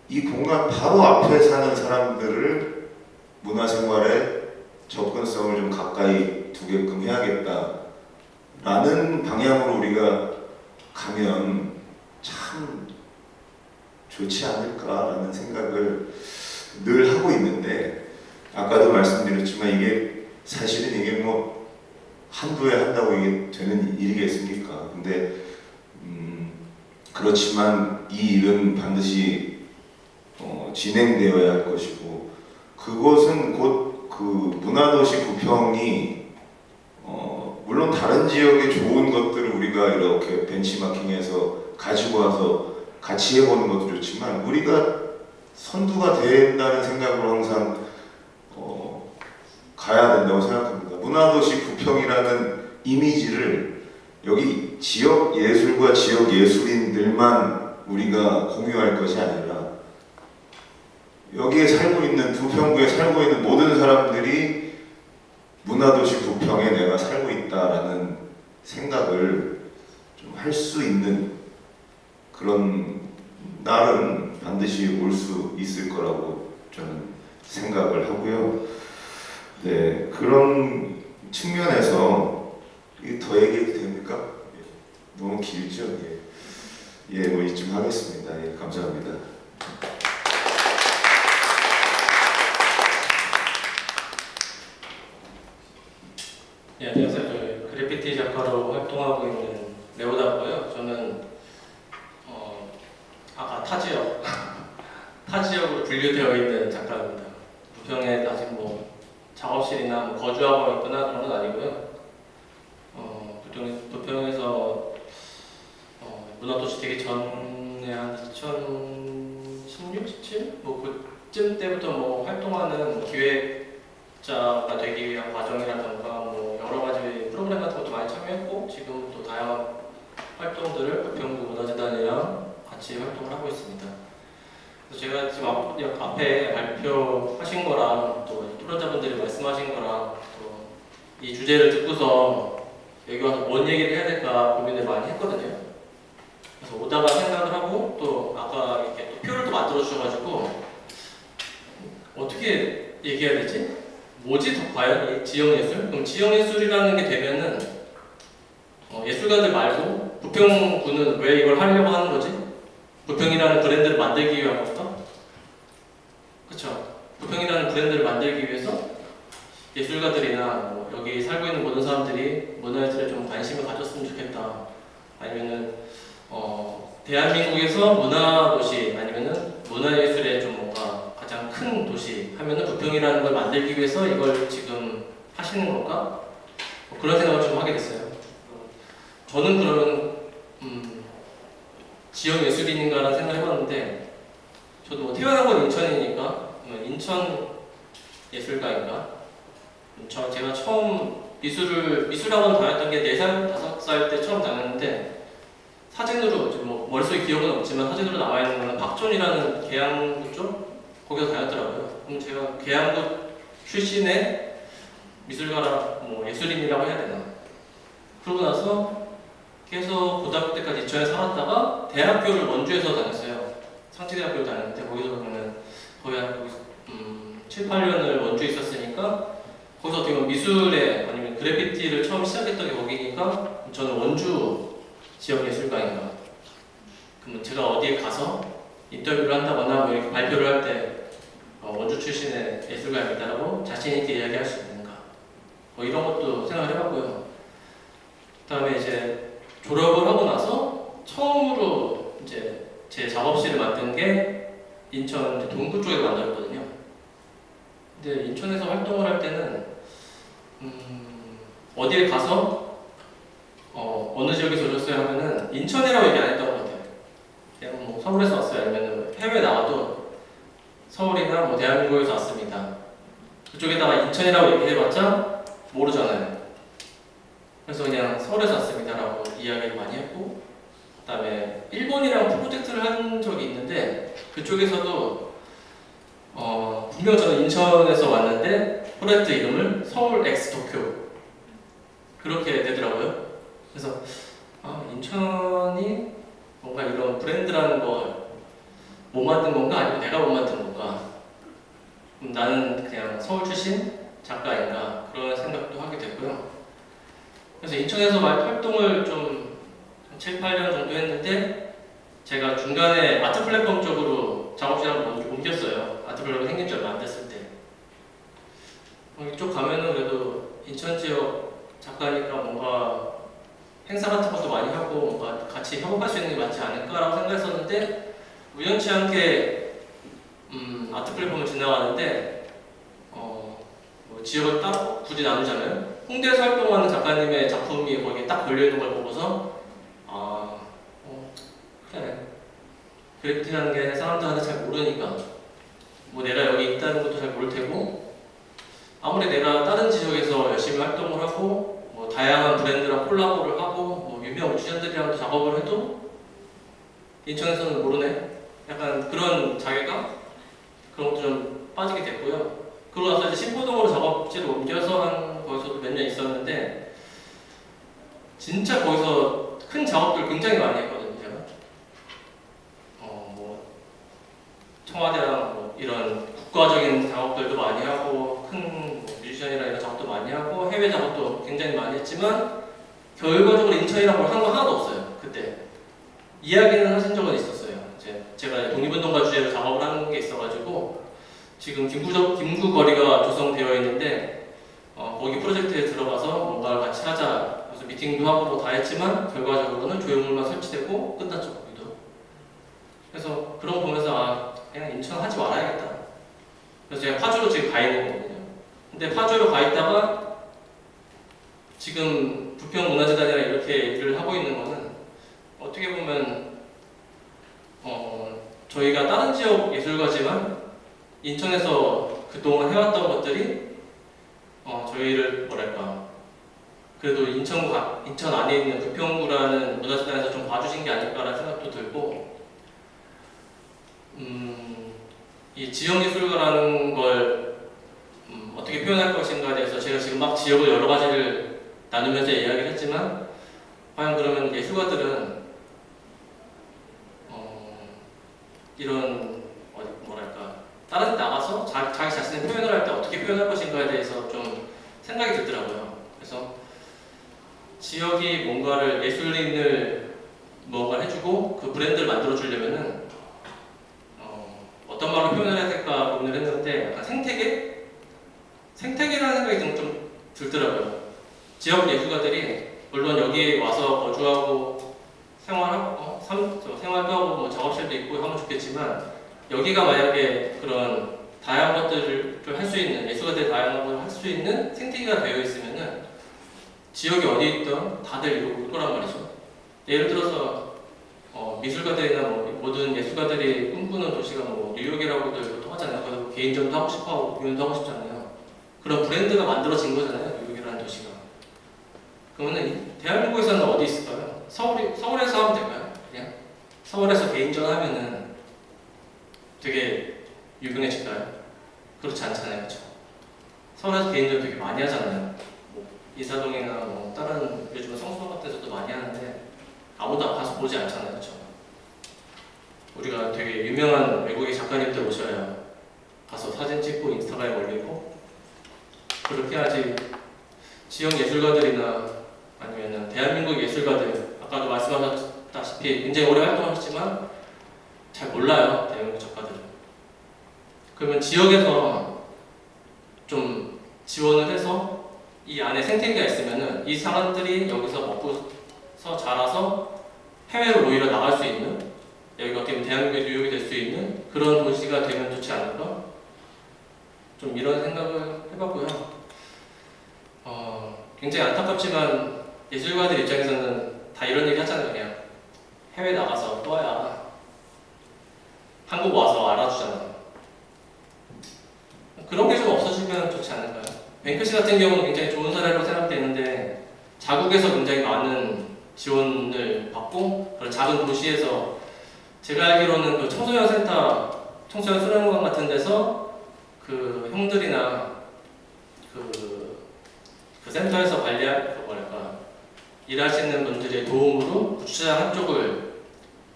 이 공간 바로 앞에 사는 사람들을 문화생활에 접근성을 좀 가까이 두게끔 해야겠다라는 방향으로 우리가 가면 참 좋지 않을까라는 생각을 늘 하고 있는데, 아까도 말씀드렸지만 이게 사실은 이게 뭐 한두 해 한다고 이게 되는 일이겠습니까? 근데 그렇지만 이 일은 반드시 진행되어야 할 것이고, 그것은 곧 그 문화도시 부평이 물론 다른 지역의 좋은 것들을 우리가 이렇게 벤치마킹해서 가지고 와서 같이 해보는 것도 좋지만, 우리가 선두가 된다는 생각으로 항상 가야 된다고 생각합니다. 문화도시 부평이라는 이미지를 여기 지역 예술과 지역 예술인들만 우리가 공유할 것이 아니라 여기에 살고 있는 부평구에 살고 있는 모든 사람들이 문화도시 부평에 내가 살고 있다라는 생각을 좀 할 수 있는 그런 날은 반드시 올 수 있을 거라고 저는 생각을 하고요. 네, 그런 측면에서 이게 더 얘기해도 됩니까? 너무 길죠? 예, 뭐 이쯤 하겠습니다. 예, 감사합니다. 네, 안녕하세요. 저희 그래피티 작가로 활동하고 있는 레오다고요. 저는 아까 타지역으로 분류되어 있는 작가입니다. 부평에 아직 뭐 작업실이나 뭐 거주하고 있거나 그런 건 아니고요. 부평에서 문화도시 되기 전에 한 2016, 17? 뭐 그쯤 때부터 뭐 활동하는 기획자가 되기 위한 과정이라던가 뭐 여러 가지 프로그램 같은 것도 많이 참여했고 지금 또 다양한 활동들을 부평구 문화재단이랑 같이 활동을 하고 있습니다. 그래서 제가 지금 앞에 발표하신 거랑 또 토론자분들이 말씀하신 거랑 또 이 주제를 듣고서 여기 와서 뭔 얘기를 해야 될까 고민을 많이 했거든요. 그래서 오다가 생각을 하고 또 아까 이렇게 또 표를 또 만들어 주셔가지고 어떻게 얘기해야 되지? 뭐지 더 과연 이 지역예술? 그럼 지역예술이라는 게 되면은 예술가들 말고 부평구는 왜 이걸 하려고 하는 거지? 부평이라는 브랜드를 만들기 위한 건가? 그쵸? 부평이라는 브랜드를 만들기 위해서 예술가들이나 뭐 여기 살고 있는 모든 사람들이 문화예술에 좀 관심을 가졌으면 좋겠다. 아니면은 대한민국에서 문화도시 아니면은 문화예술의 좀 뭔가 가장 큰 도시 하면은 부평이라는 걸 만들기 위해서 이걸 지금 하시는 건가? 그런 생각을 좀 하게 됐어요. 저는 그러면 지역 예술인인가라는 생각을 해봤는데 저도 뭐 태어난 건 인천이니까 인천 예술가인가? 제가 처음 미술학원 다녔던 게 4살, 5살 때 처음 다녔는데 사진으로 뭐 머릿속에 기억은 없지만 사진으로 나와 있는 거는 박존이라는 계양구 쪽 거기서 다녔더라고요. 그럼 제가 계양구 출신의 미술가라 뭐 예술인이라고 해야 되나? 그러고 나서 계속 고등학교 때까지 인천에 살았다가 대학교를 원주에서 다녔어요. 상치대학교를 다녔는데 거기서 그러면 거의 한 7, 8년을 원주에 있었으니까 거기서 어떻게 보면 미술에 아니면 그래피티를 처음 시작했던 게 거기니까 저는 원주 지역 예술가인가. 그러면 제가 어디에 가서 인터뷰를 한다거나 뭐 이렇게 발표를 할 때 원주 출신의 예술가입니다라고 자신 있게 이야기할 수 있는가. 뭐 이런 것도 생각을 해봤고요. 그다음에 이제 졸업을 하고 나서 처음으로 이제 제 작업실을 만든 게 인천 동구 쪽에 만들었거든요. 근데 인천에서 활동을 할 때는 어디에 가서 어느 지역에서 오셨어요 하면은 인천이라고 얘기 안 했던 것 같아요. 그냥 뭐 서울에서 왔어요 아니면 해외 나가도 서울이나 뭐 대한민국에서 왔습니다. 그쪽에다가 인천이라고 얘기해봤자 모르잖아요. 그래서 그냥 서울에서 왔습니다라고 이야기를 많이 했고 그다음에 일본이랑 프로젝트를 한 적이 있는데 그쪽에서도 분명 저는 인천에서 왔는데 프로젝트 이름을 서울 X 도쿄 그렇게 되더라고요. 그래서 인천이 뭔가 이런 브랜드라는 걸 못 만든 건가 아니면 내가 못 만든 건가? 나는 그냥 서울 출신 작가인가 그런 생각도 하게 됐고요. 그래서 인천에서 활동을 좀 7, 8년 정도 했는데 제가 중간에 아트 플랫폼 쪽으로 작업실을 먼저 옮겼어요. 아트 플랫폼이 생긴 지 얼마 안 됐을 때. 이쪽 가면은 그래도 인천 지역 작가니까 뭔가 행사 같은 것도 많이 하고 뭔가 같이 협업할 수 있는 게 맞지 않을까라고 생각했었는데 우연치 않게 아트 플랫폼을 지나가는데 뭐 지역을 따로 굳이 나누자면 홍대에서 활동하는 작가님의 작품이 거기에 딱 걸려있는 걸 보고서 그래 그래피티라는 게 사람들한테 잘 모르니까 뭐 내가 여기 있다는 것도 잘 모를 테고 아무리 내가 다른 지역에서 열심히 활동을 하고 뭐 다양한 브랜드랑 콜라보를 하고 뭐 유명 뮤지션들이랑도 작업을 해도 인천에서는 모르네. 약간 그런 자괴감? 그런 것도 좀 빠지게 됐고요. 그러고 나서 이제 신포동으로 작업지를 옮겨서 한 거기서도 몇 년 있었는데 진짜 거기서 큰 작업들 굉장히 많이 했거든요. 제가 뭐 청와대랑 뭐 이런 국가적인 작업들도 많이 하고 큰 뭐 뮤지션이랑 이런 작업도 많이 하고 해외 작업도 굉장히 많이 했지만 결과적으로 인천이랑 뭘 한 거 하나도 없어요. 그때 이야기는 하신 적은 있었어요. 제가 독립운동가 주제로 작업을 하는 게 있어가지고 지금 김구거리가 조성되어 있는데 거기 프로젝트에 들어가서 뭔가를 같이 하자. 그래서 미팅도 하고 뭐 다 했지만 결과적으로는 조형물만 설치되고 끝났죠. 거기도. 그래서 그런 거 보면서 그냥 인천 하지 말아야겠다. 그래서 제가 파주로 지금 가 있는 거거든요. 근데 파주로 가 있다가 지금 부평문화재단이랑 이렇게 일을 하고 있는 거는 어떻게 보면 저희가 다른 지역 예술가지만 인천에서 그동안 해왔던 것들이 저희를 뭐랄까 그래도 인천 안에 있는 부평구라는 문화재단에서 좀 봐주신 게 아닐까라는 생각도 들고 이 지역 예술가라는 걸 어떻게 표현할 것인가에 대해서 제가 지금 막 지역을 여러 가지를 나누면서 이야기를 했지만 과연 그러면 예술가들은 이런 뭐랄까 다른 데 나가서 자기 자신의 표현을 할 때 어떻게 표현할 것인가에 대해서 좀 생각이 들더라고요. 그래서 지역이 뭔가를 예술인을 뭔가를 해주고 그 브랜드를 만들어 주려면은 어떤 말로 표현을 해야 될까 고민을 했는데 약간 생태계? 생태계라는 생각이 좀 들더라고요. 지역 예술가들이 물론 여기 와서 거주하고 생활도 하고 뭐 작업실도 있고 하면 좋겠지만 여기가 만약에 그런 다양한 것들을 할 수 있는 예술가들의 다양한 것을 할 수 있는 생태계가 되어 있으면은 지역이 어디 있든 다들 이러고 올 거란 말이죠. 예를 들어서 미술가들이나 뭐 모든 예술가들이 꿈꾸는 도시가 뭐 뉴욕이라고도 보통 하잖아요. 그래서 개인전도 하고 싶어하고 공연도 하고 싶잖아요. 그런 브랜드가 만들어진 거잖아요. 뉴욕이라는 도시가. 그러면 대한민국에서는 어디 있을까요? 서울에서 하면 될까요? 그냥 서울에서 개인전 하면은 되게 유명해질까요? 그렇지 않잖아요, 그렇죠? 서울에서 개인전 되게 많이 하잖아요. 뭐 인사동이나 뭐 다른 요즘은 성수동 같은 데서도 많이 하는데 아무도 가서 보지 않잖아요, 그렇죠? 우리가 되게 유명한 외국의 작가님들 오셔야 가서 사진 찍고 인스타그램에 올리고 그렇게 하지. 지역 예술가들이나 아니면은 대한민국 예술가들 아까도 말씀하셨다시피 굉장히 오래 활동하셨지만 잘 몰라요, 대한민국 작가들은. 그러면 지역에서 좀 지원을 해서 이 안에 생태계가 있으면은 이 사람들이 여기서 먹고서 자라서 해외로 오히려 나갈 수 있는, 여기가 어떻게 보면 대한민국의 뉴욕이 될 수 있는 그런 도시가 되면 좋지 않을까? 좀 이런 생각을 해봤고요. 굉장히 안타깝지만 예술가들 입장에서는 다 이런 얘기 하잖아요. 그냥 해외 나가서 떠야 한국 와서 알아주잖아요. 그런 게 좀 없어지면 좋지 않을까요? 뱅크시 같은 경우는 굉장히 좋은 사례로 생각되는데 자국에서 굉장히 많은 지원을 받고 그런 작은 도시에서 제가 알기로는 그 청소년 센터, 청소년 수련관 같은 데서 그 형들이나 그 센터에서 일하시는 분들의 도움으로 주차장 한쪽을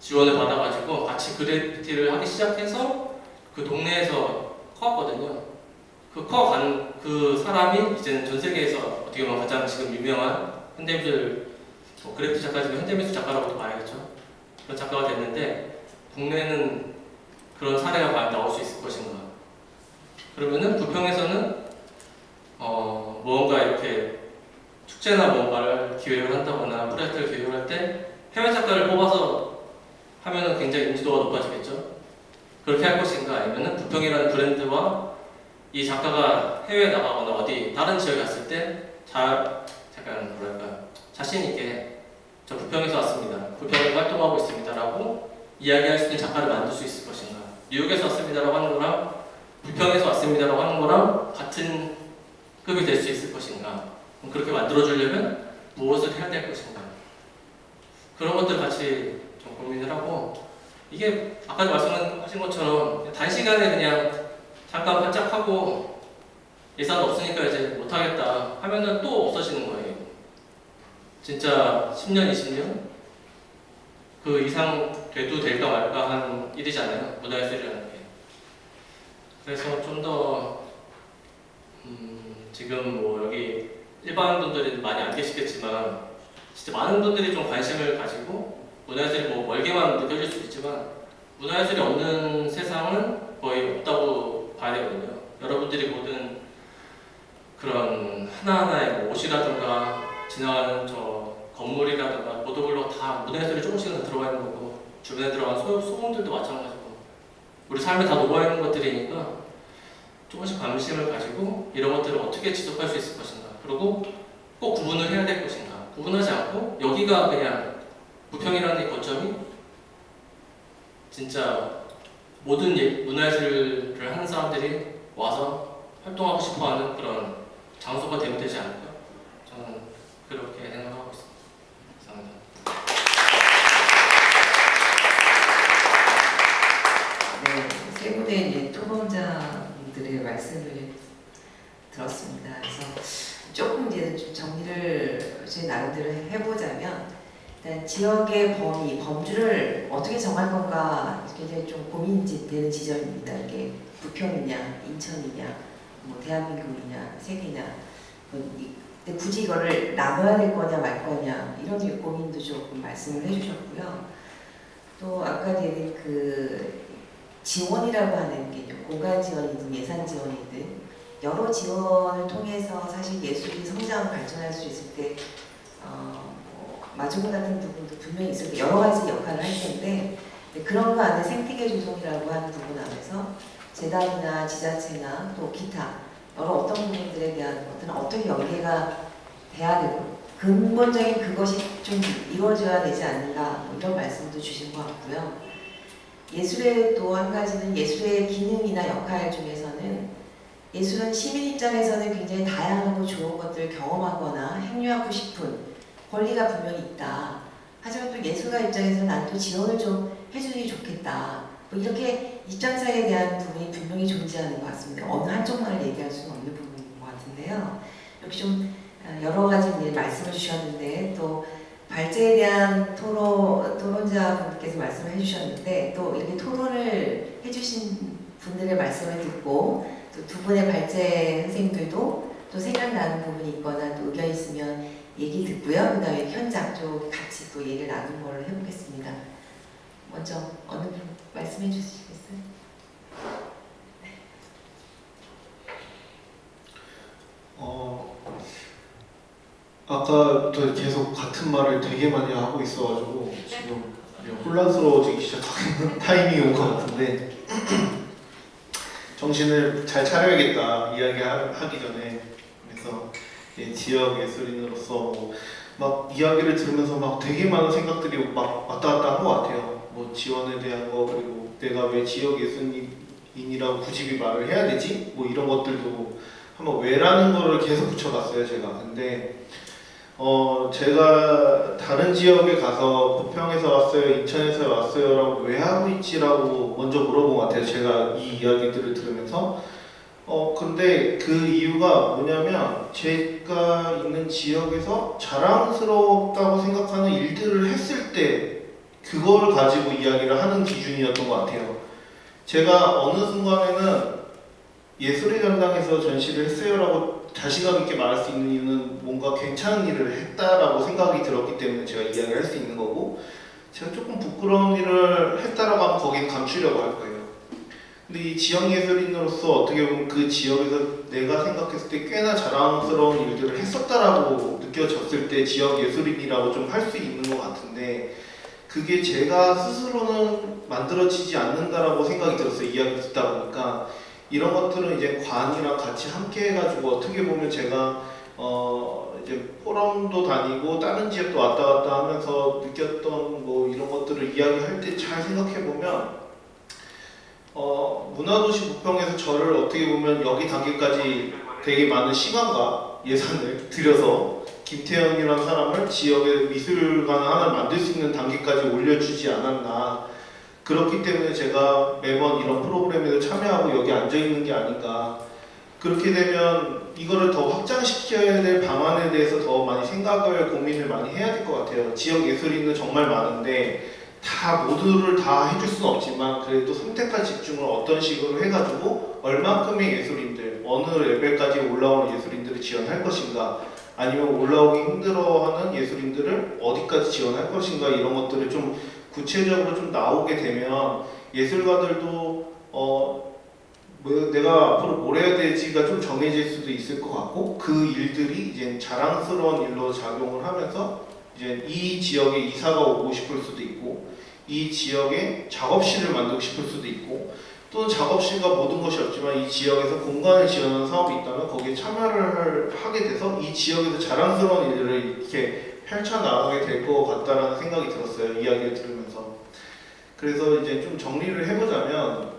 지원을 받아가지고 같이 그래피티를 하기 시작해서 그 동네에서 커왔거든요. 그 사람이 이제는 전 세계에서 어떻게 보면 가장 지금 유명한 현대미술 그래피티 작가지만 현대미술 작가라고도 봐야겠죠. 그런 작가가 됐는데 국내에는 그런 사례가 많이 나올 수 있을 것인가. 그러면은 부평에서는 무언가 이렇게 축제나 뭔가를 기획을 한다거나 프로젝트를 기획을 할 때 해외 작가를 뽑아서 하면은 굉장히 인지도가 높아지겠죠. 그렇게 할 것인가 아니면은 부평이라는 브랜드와 이 작가가 해외에 나가거나 어디 다른 지역에 갔을 때 약간 뭐랄까 자신 있게 저 부평에서 왔습니다. 부평에서 활동하고 있습니다라고 이야기할 수 있는 작가를 만들 수 있을 것인가. 뉴욕에서 왔습니다라고 하는 거랑 부평에서 왔습니다라고 하는 거랑 같은 급이 될 수 있을 것인가. 그렇게 만들어주려면 무엇을 해야 될 것인가. 그런 것들 같이 좀 고민을 하고 이게 아까 말씀하신 것처럼 단시간에 그냥 잠깐 반짝하고 예산 없으니까 이제 못하겠다 하면은 또 없어지는 거예요. 진짜 10년, 20년? 그 이상 돼도 될까 말까 한 일이잖아요. 문화예술이라는 게. 그래서 좀 더 지금 뭐 여기 일반 분들이 많이 안 계시겠지만 진짜 많은 분들이 좀 관심을 가지고 문화예술이 뭐 멀게만 느껴질 수도 있지만 문화예술이 없는 세상은 거의 없다고 봐야 되거든요. 여러분들이 보는 그런 하나하나의 뭐 옷이라든가 지나가는 저 건물이라든가 보도블록 다 문화예술이 조금씩은 들어가 있는 거고 주변에 들어간 소음들도 마찬가지고 우리 삶에 다 녹아있는 것들이니까 조금씩 관심을 가지고 이런 것들을 어떻게 지속할 수 있을 것인가 그리고 꼭 구분을 해야 될 것인가 구분하지 않고 여기가 그냥 부평이라는 이 거점이 진짜 모든 문화예술을 하는 사람들이 와서 활동하고 싶어하는 그런 장소가 되면 되지 않을까 저는 그렇게 생각하고 있습니다. 감사합니다. 네, 세 분의 이제 토론자분들의 말씀을 들었습니다. 그래서 조금 이제 좀 정리를 제 나름대로 해보자면 일단 지역의 범주를 어떻게 정할 건가 굉장히 좀 고민되는 지점입니다. 이게 부평이냐, 인천이냐, 뭐 대한민국이냐, 세계냐. 근데 굳이 이거를 나눠야 될 거냐 말 거냐 이런 고민도 조금 말씀을 해주셨고요. 또 아까 얘기한 그 지원이라고 하는 게 공간 지원이든 예산 지원이든 여러 지원을 통해서 사실 예술이 성장 발전할 수 있을 때 뭐 마주보 같은 부분도 분명히 있을 때 여러 가지 역할을 할 텐데 그런 거 안에 생태계 조성이라고 하는 부분 안에서 재단이나 지자체나 또 기타 여러 어떤 부분들에 대한 것들은 어떻게 연계가 돼야 되고 근본적인 그것이 좀 이루어져야 되지 않는가 뭐 이런 말씀도 주신 것 같고요. 예술의 또 한 가지는 예술의 기능이나 역할 중에서는 예술은 시민 입장에서는 굉장히 다양하고 좋은 것들을 경험하거나 행유하고 싶은 권리가 분명히 있다. 하지만 또 예술가 입장에서는 난 또 지원을 좀 해주니 좋겠다. 뭐 이렇게 입장 차이에 대한 부분이 분명히 존재하는 것 같습니다. 어느 한쪽만을 얘기할 수는 없는 부분인 것 같은데요. 이렇게 좀 여러 가지 말씀을 주셨는데 또 발제에 대한 토론자분께서 말씀을 해주셨는데 또 이렇게 토론을 해주신 분들의 말씀을 듣고 또 두 분의 발제 선생님들도 또 생각나는 부분이 있거나 또 의견 있으면 얘기 듣고요. 그 다음에 현장 쪽 같이 또 얘기를 나눈 걸로 해보겠습니다. 먼저 어느 분 말씀해 주시겠어요? 아까부터 계속 같은 말을 되게 많이 하고 있어가지고 지금 혼란스러워지기 시작하는 타이밍이 온 것 같은데 정신을 잘 차려야겠다 이야기하기 전에. 그래서 지역 예술인으로서 막 이야기를 들으면서 막 되게 많은 생각들이 막 왔다 갔다 한 것 같아요. 뭐 지원에 대한 거 그리고 내가 왜 지역 예술인이라고 굳이 말을 해야 되지? 뭐 이런 것들도 한번 왜라는 거를 계속 붙여봤어요 제가. 근데 제가 다른 지역에 가서 부평에서 왔어요, 인천에서 왔어요 라고 왜 하고 있지라고 먼저 물어본 것 같아요. 제가 이 이야기들을 들으면서 근데 그 이유가 뭐냐면 제가 있는 지역에서 자랑스럽다고 생각하는 일들을 했을 때 그걸 가지고 이야기를 하는 기준이었던 것 같아요. 제가 어느 순간에는 예술의 전당에서 전시를 했어요라고 자신감 있게 말할 수 있는 이유는 뭔가 괜찮은 일을 했다라고 생각이 들었기 때문에 제가 이야기를 할 수 있는 거고, 제가 조금 부끄러운 일을 했다라고 하면 거기에 감추려고 할 거예요. 근데 이 지역 예술인으로서 어떻게 보면 그 지역에서 내가 생각했을 때 꽤나 자랑스러운 일들을 했었다라고 느껴졌을 때 지역 예술인이라고 좀 할 수 있는 것 같은데, 그게 제가 스스로는 만들어지지 않는다라고 생각이 들었어요. 이야기 듣다 보니까. 이런 것들은 이제 관이랑 같이 함께 해가지고 어떻게 보면 제가 이제 포럼도 다니고 다른 지역도 왔다 갔다 하면서 느꼈던 뭐 이런 것들을 이야기할 때 잘 생각해 보면 문화도시 부평에서 저를 어떻게 보면 여기 단계까지 되게 많은 시간과 예산을 들여서 김태현이라는 사람을 지역의 미술관 하나 만들 수 있는 단계까지 올려주지 않았나. 그렇기 때문에 제가 매번 이런 프로그램에도 참여하고 여기 앉아 있는 게 아닌가. 그렇게 되면 이거를 더 확장시켜야 될 방안에 대해서 더 많이 생각을 고민을 많이 해야 될 것 같아요. 지역 예술인은 정말 많은데 다 모두를 다 해줄 수는 없지만 그래도 선택한 집중을 어떤 식으로 해가지고 얼만큼의 예술인들, 어느 레벨까지 올라오는 예술인들을 지원할 것인가, 아니면 올라오기 힘들어하는 예술인들을 어디까지 지원할 것인가, 이런 것들을 좀 구체적으로 좀 나오게 되면 예술가들도 내가 앞으로 뭘 해야 될지가 좀 정해질 수도 있을 것 같고, 그 일들이 이제 자랑스러운 일로 작용을 하면서 이제 이 지역에 이사가 오고 싶을 수도 있고, 이 지역에 작업실을 만들고 싶을 수도 있고, 또는 작업실과 모든 것이 없지만 이 지역에서 공간을 지원하는 사업이 있다면 거기에 참여를 하게 돼서 이 지역에서 자랑스러운 일들을 이렇게 펼쳐나가게 될 것 같다라는 생각이 들었어요. 이야기를 들으면서. 그래서 이제 좀 정리를 해보자면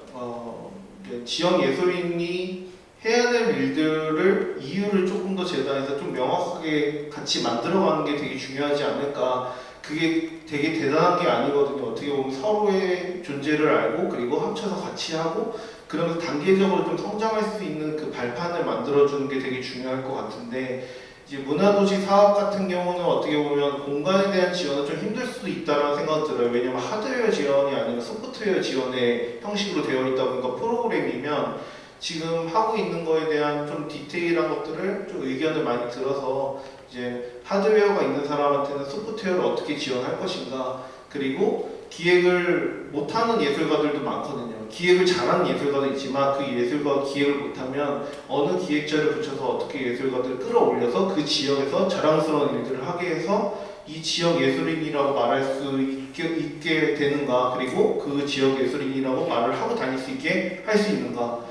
이제 지역 예술인이 해야 될 일들을 이유를 조금 더 재단에서 좀 명확하게 같이 만들어가는 게 되게 중요하지 않을까. 그게 되게 대단한 게 아니거든요. 어떻게 보면 서로의 존재를 알고 그리고 합쳐서 같이 하고 그러면서 단계적으로 좀 성장할 수 있는 그 발판을 만들어주는 게 되게 중요할 것 같은데, 이제 문화도시 사업 같은 경우는 어떻게 보면 공간에 대한 지원은 좀 힘들 수도 있다는 생각이 들어요. 왜냐면 하드웨어 지원이 아니라 소프트웨어 지원의 형식으로 되어 있다 보니까 프로그램이면 지금 하고 있는 거에 대한 좀 디테일한 것들을 좀 의견을 많이 들어서 이제 하드웨어가 있는 사람한테는 소프트웨어를 어떻게 지원할 것인가, 그리고 기획을 못하는 예술가들도 많거든요. 기획을 잘하는 예술가도 있지만 그 예술가가 기획을 못하면 어느 기획자를 붙여서 어떻게 예술가들을 끌어올려서 그 지역에서 자랑스러운 일들을 하게 해서 이 지역 예술인이라고 말할 수 있게 되는가, 그리고 그 지역 예술인이라고 말을 하고 다닐 수 있게 할 수 있는가.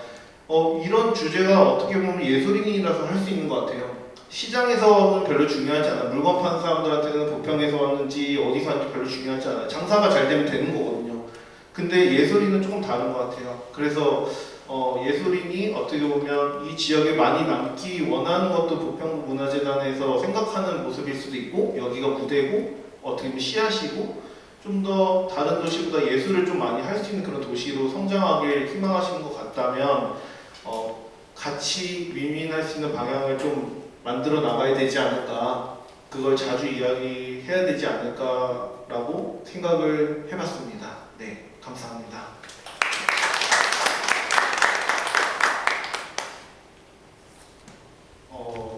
이런 주제가 어떻게 보면 예술인이라서 할 수 있는 것 같아요. 시장에서는 별로 중요하지 않아요. 물건 파는 사람들한테는 부평에서 왔는지 어디서 왔는지 별로 중요하지 않아요. 장사가 잘 되면 되는 거거든요. 근데 예술인은 조금 다른 것 같아요. 그래서 예술인이 어떻게 보면 이 지역에 많이 남기 원하는 것도 부평문화재단에서 생각하는 모습일 수도 있고, 여기가 무대고 어떻게 보면 씨앗이고 좀 더 다른 도시보다 예술을 좀 많이 할 수 있는 그런 도시로 성장하길 희망하시는 것 같다면 같이 윈윈할 수 있는 방향을 좀 만들어 나가야 되지 않을까, 그걸 자주 이야기해야 되지 않을까라고 생각을 해봤습니다. 네, 감사합니다.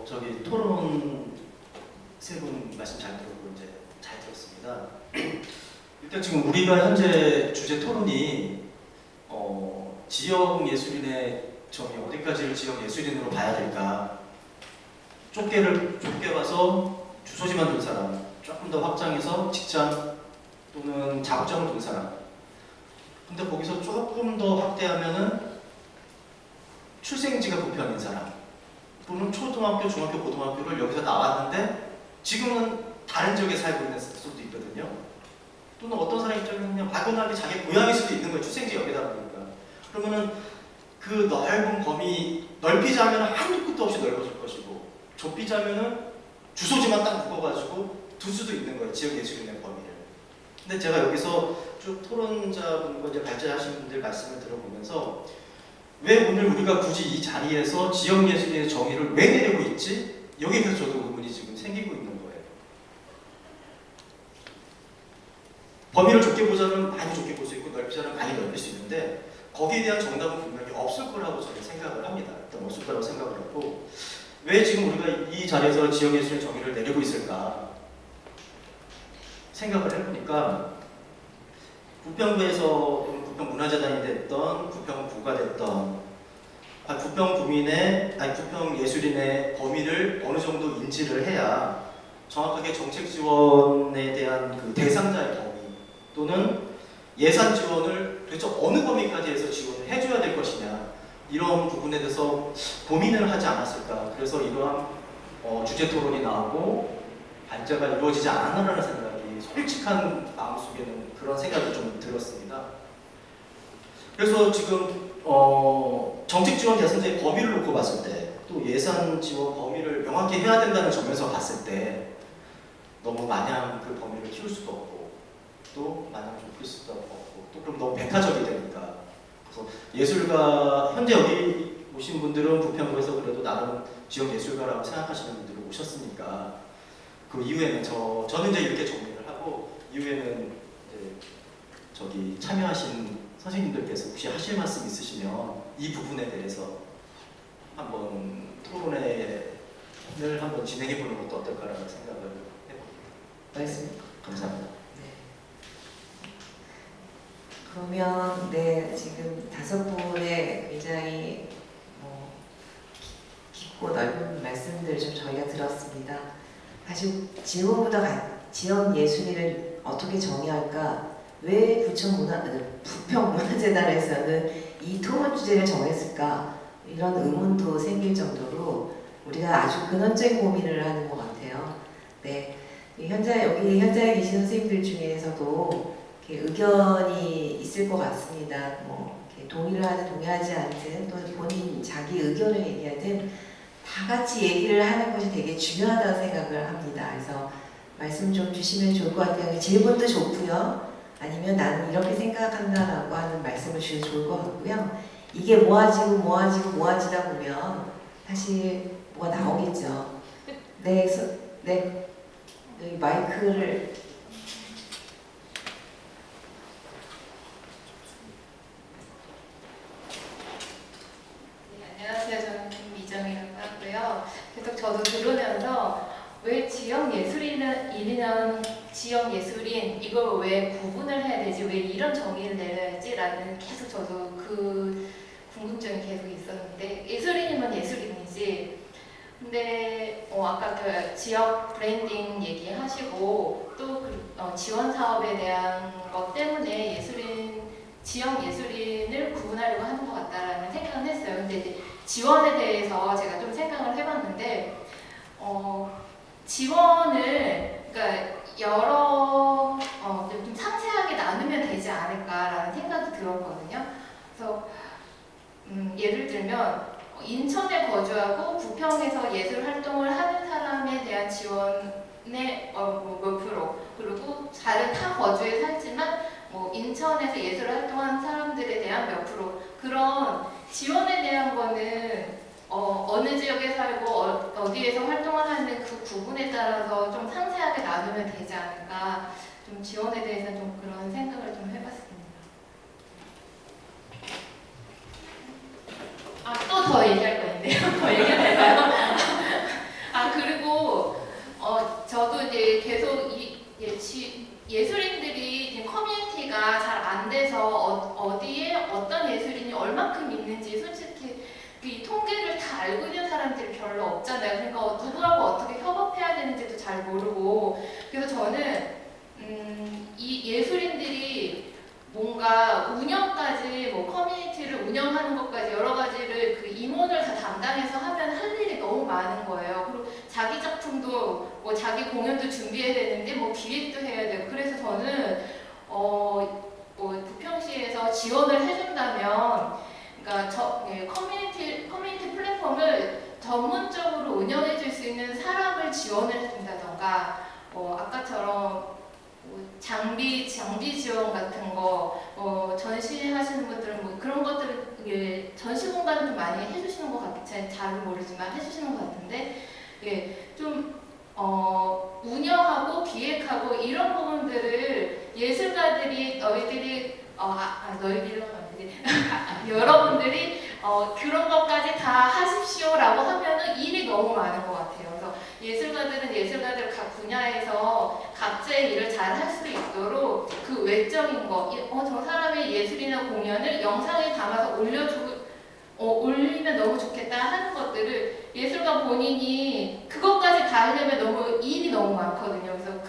저기 토론 세 분 말씀 잘 들었고 이제 잘 들었습니다. 일단 지금 우리가 현재 주제 토론이 지역 예술인의 점이 어디까지를 지역 예술인으로 봐야 될까? 좁게 봐서 주소지만 둔 사람, 조금 더 확장해서 직장 또는 작업장을 둔 사람. 근데 거기서 조금 더 확대하면은 출생지가 부평인 사람, 또는 초등학교, 중학교, 고등학교를 여기서 나왔는데 지금은 다른 지역에 살고 있는 수도 있거든요. 또는 어떤 사람 입장에는 그냥 막연하게 자기 고향일 수도 있는 거예요. 출생지 여기다 보니까. 그러면은 그 넓은 범위 넓히자면 한도 끝도 없이 넓어질 것이고, 좁히자면은 주소지만 딱 묶어가지고 둘 수도 있는 거예요. 지역 예술인의 범위를. 근데 제가 여기서 쭉 토론자분과 이제 발제하신 분들 말씀을 들어보면서 왜 오늘 우리가 굳이 이 자리에서 지역 예술인의 정의를 왜 내리고 있지? 여기에 대해서 저도 의문이 지금 생기고 있는 거예요. 범위를 좁게 보자면 많이 좁게 볼 수 있고 넓히자면 많이 넓힐 수 있는데 거기에 대한 정답은 분명히 없을 거라고 저는 생각을 합니다. 일단 없을 거라고 생각을 하고, 왜 지금 우리가 이 자리에서 지역 예술의 정의를 내리고 있을까 생각을 해보니까 부평구에서 부평문화재단이 됐던 부평구가 됐던 부평 예술인의 범위를 어느 정도 인지를 해야 정확하게 정책 지원에 대한 그 대상자의 범위 또는 예산 지원을 도대체 어느 범위까지 해서 지원을 해줘야 될 것이냐, 이런 부분에 대해서 고민을 하지 않았을까. 그래서 이러한 주제 토론이 나오고 발제가 이루어지지 않았나라는 생각이 솔직한 마음속에는 그런 생각이 좀 들었습니다. 그래서 지금 정책 지원 대상자의 범위를 놓고 봤을 때, 또 예산 지원 범위를 명확히 해야 된다는 점에서 봤을 때 너무 마냥 그 범위를 키울 수도 없고, 또 마냥 좁힐 수도 없고 또 그럼 너무 배타적이 되니까. 그래서 예술가 현재 여기 오신 분들은 부평구에서 그래도 나름 지역 예술가라고 생각하시는 분들이 오셨으니까 그 이후에는 저는 이제 이렇게 정리를 하고 이후에는 이제 저기 참여하신 선생님들께서 혹시 하실 말씀 있으시면 이 부분에 대해서 한번 토론회를 한번 진행해 보는 것도 어떨까라는 생각을 해봅니다. 말씀. 감사합니다. 네. 그러면 네 지금 5분의 굉장히 깊고 넓은 말씀들 좀 저희가 들었습니다. 사실 지역 예술인을 어떻게 정의할까? 왜 부평문화재단에서는 이 토론 주제를 정했을까? 이런 의문도 생길 정도로 우리가 아주 근원적인 고민을 하는 것 같아요. 네, 여기 현장에 계신 선생님들 중에서도 이렇게 의견이 있을 것 같습니다. 뭐 이렇게 동의를 하든 동의하지 않든 또 본인 자기 의견을 얘기하든 다 같이 얘기를 하는 것이 되게 중요하다고 생각을 합니다. 그래서 말씀 좀 주시면 좋을 것 같아요. 질문도 좋고요. 아니면 나는 이렇게 생각한다라고 하는 말씀을 주셔도 좋을 것 같고요. 이게 모아지다 보면 사실 뭐가 나오겠죠. 네, 여기 마이크를 안녕하세요. 저는 김미정이라고 하고요. 계속 저도 들으면서 왜 지역 예술인이면 지역 예술인 이걸 왜 구분을 해야 되지? 왜 이런 정의를 내려야지?라는 계속 저도 그 궁금증이 계속 있었는데 예술인이면 예술인이지. 근데 아까 그 지역 브랜딩 얘기하시고 또 지원 사업에 대한 것 때문에 지역 예술인을 구분하려고 하는 것 같다라는 생각은 했어요. 근데 이제 지원에 대해서 제가 좀 생각을 해봤는데, 지원을, 그러니까 좀 상세하게 나누면 되지 않을까라는 생각이 들었거든요. 그래서, 예를 들면, 인천에 거주하고 부평에서 예술 활동을 하는 사람에 대한 지원의 몇 프로, 그리고 다른 타 거주에 살지만 인천에서 예술 활동하는 사람들에 대한 몇 프로, 그런 지원에 대한 거는 어느 지역에 살고 어디에서 활동을 하는 그 구분에 따라서 좀 상세하게 나누면 되지 않을까. 좀 지원에 대해서 좀 그런 생각을 좀 해봤습니다. 또 더 얘기할 거 있는데요. 더 얘기해도 될까요? 그리고 저도 이제 계속 예술인들이 지금 커뮤니티가 잘 안 돼서 어디에 어떤 예술인이 얼마큼 있는지 솔직히 이 통계를 다 알고 있는 사람들이 별로 없잖아요. 그러니까 누구하고 어떻게 협업해야 되는지도 잘 모르고. 그래서 저는 이 예술인들이 뭔가 운영까지 커뮤니티를 운영하는 것까지 여러 가지를 그 임원을 다 담당해서 하면 할 일이 너무 많은 거예요. 그리고 자기 작품도 자기 공연도 준비해야 되는데 기획도 해야 되고. 그래서 저는 부평시에서 지원을 해준다면, 그러니까 커뮤니티 플랫폼을 전문적으로 운영해줄 수 있는 사람을 지원을 해준다던가, 아까처럼 장비 지원 같은 거, 전시하시는 분들은 그런 것들을 전시 공간을 좀 많이 해주시는 것 같아요. 잘은 모르지만 해주시는 것 같은데, 좀 운영하고 기획하고 이런 부분들을 예술가들이 여러분들이 그런 것까지 다 하십시오라고 하면은 일이 너무 많은 것 같아요. 그래서 예술가들은 예술가들 각 분야에서 각자의 일을 잘 할 수 있도록 그 외적인 거, 저 사람의 예술이나 공연을 영상에 담아서 올리면 너무 좋겠다 하는 것들을 예술가 본인이 그것까지 다 하려면 일이 너무 많거든요. 그래서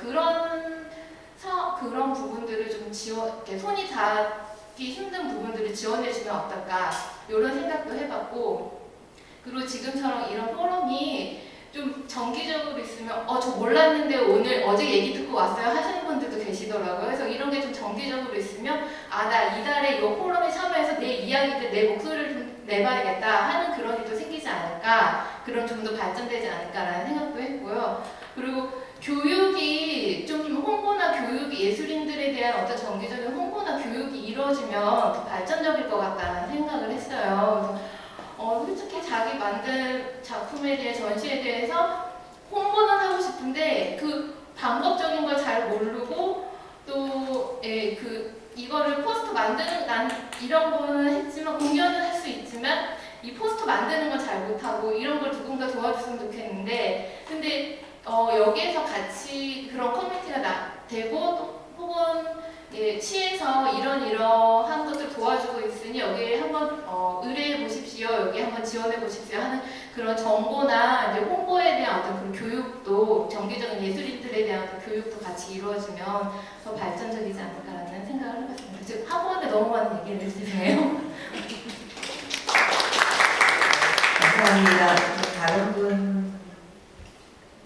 그런 부분들을 좀 손이 닿기 힘든 부분들을 지원해주면 어떨까, 이런 생각도 해봤고. 그리고 지금처럼 이런 포럼이 좀 정기적으로 있으면 저 몰랐는데 어제 얘기 듣고 왔어요 하시는 분들도 계시더라고요. 그래서 이런 게 좀 정기적으로 있으면 나 이달에 이 포럼에 참여해서 내 이야기들, 내 목소리를 좀 내봐야겠다 하는 그런 일도 생기지 않을까, 그런 좀 더 발전되지 않을까라는 생각도 했고요. 그리고 교육이 좀 홍보나 교육이 예술인들에 대한 대한 어떤 정기적인 홍보나 교육이 이루어지면 더 발전적일 것 같다는 생각을 했어요. 그래서 솔직히 자기 만든 작품에 대해 전시에 대해서 홍보는 하고 싶은데 그 방법적인 걸 잘 모르고 또 이거를 포스터 만드는 난 이런 거는 했지만 공연은 할 수 있지만 이 포스터 만드는 건 잘 못하고 이런 걸 누군가 도와줬으면 좋겠는데 근데 여기에서 같이 그런 커뮤니티가 되고 또 혹은 시에서 이러한 것들 도와주고 있으니 여기에 한번 의뢰해 보십시오. 여기 한번 지원해 보십시오 하는 그런 정보나 이제 홍보에 대한 어떤 그런 교육도 정기적인 예술인들에 대한 어떤 교육도 같이 이루어지면 더 발전적이지 않을까라는 생각을 해봤습니다. 지금 학원에 너무 많은 얘기를 해주세요. 감사합니다. 다른 분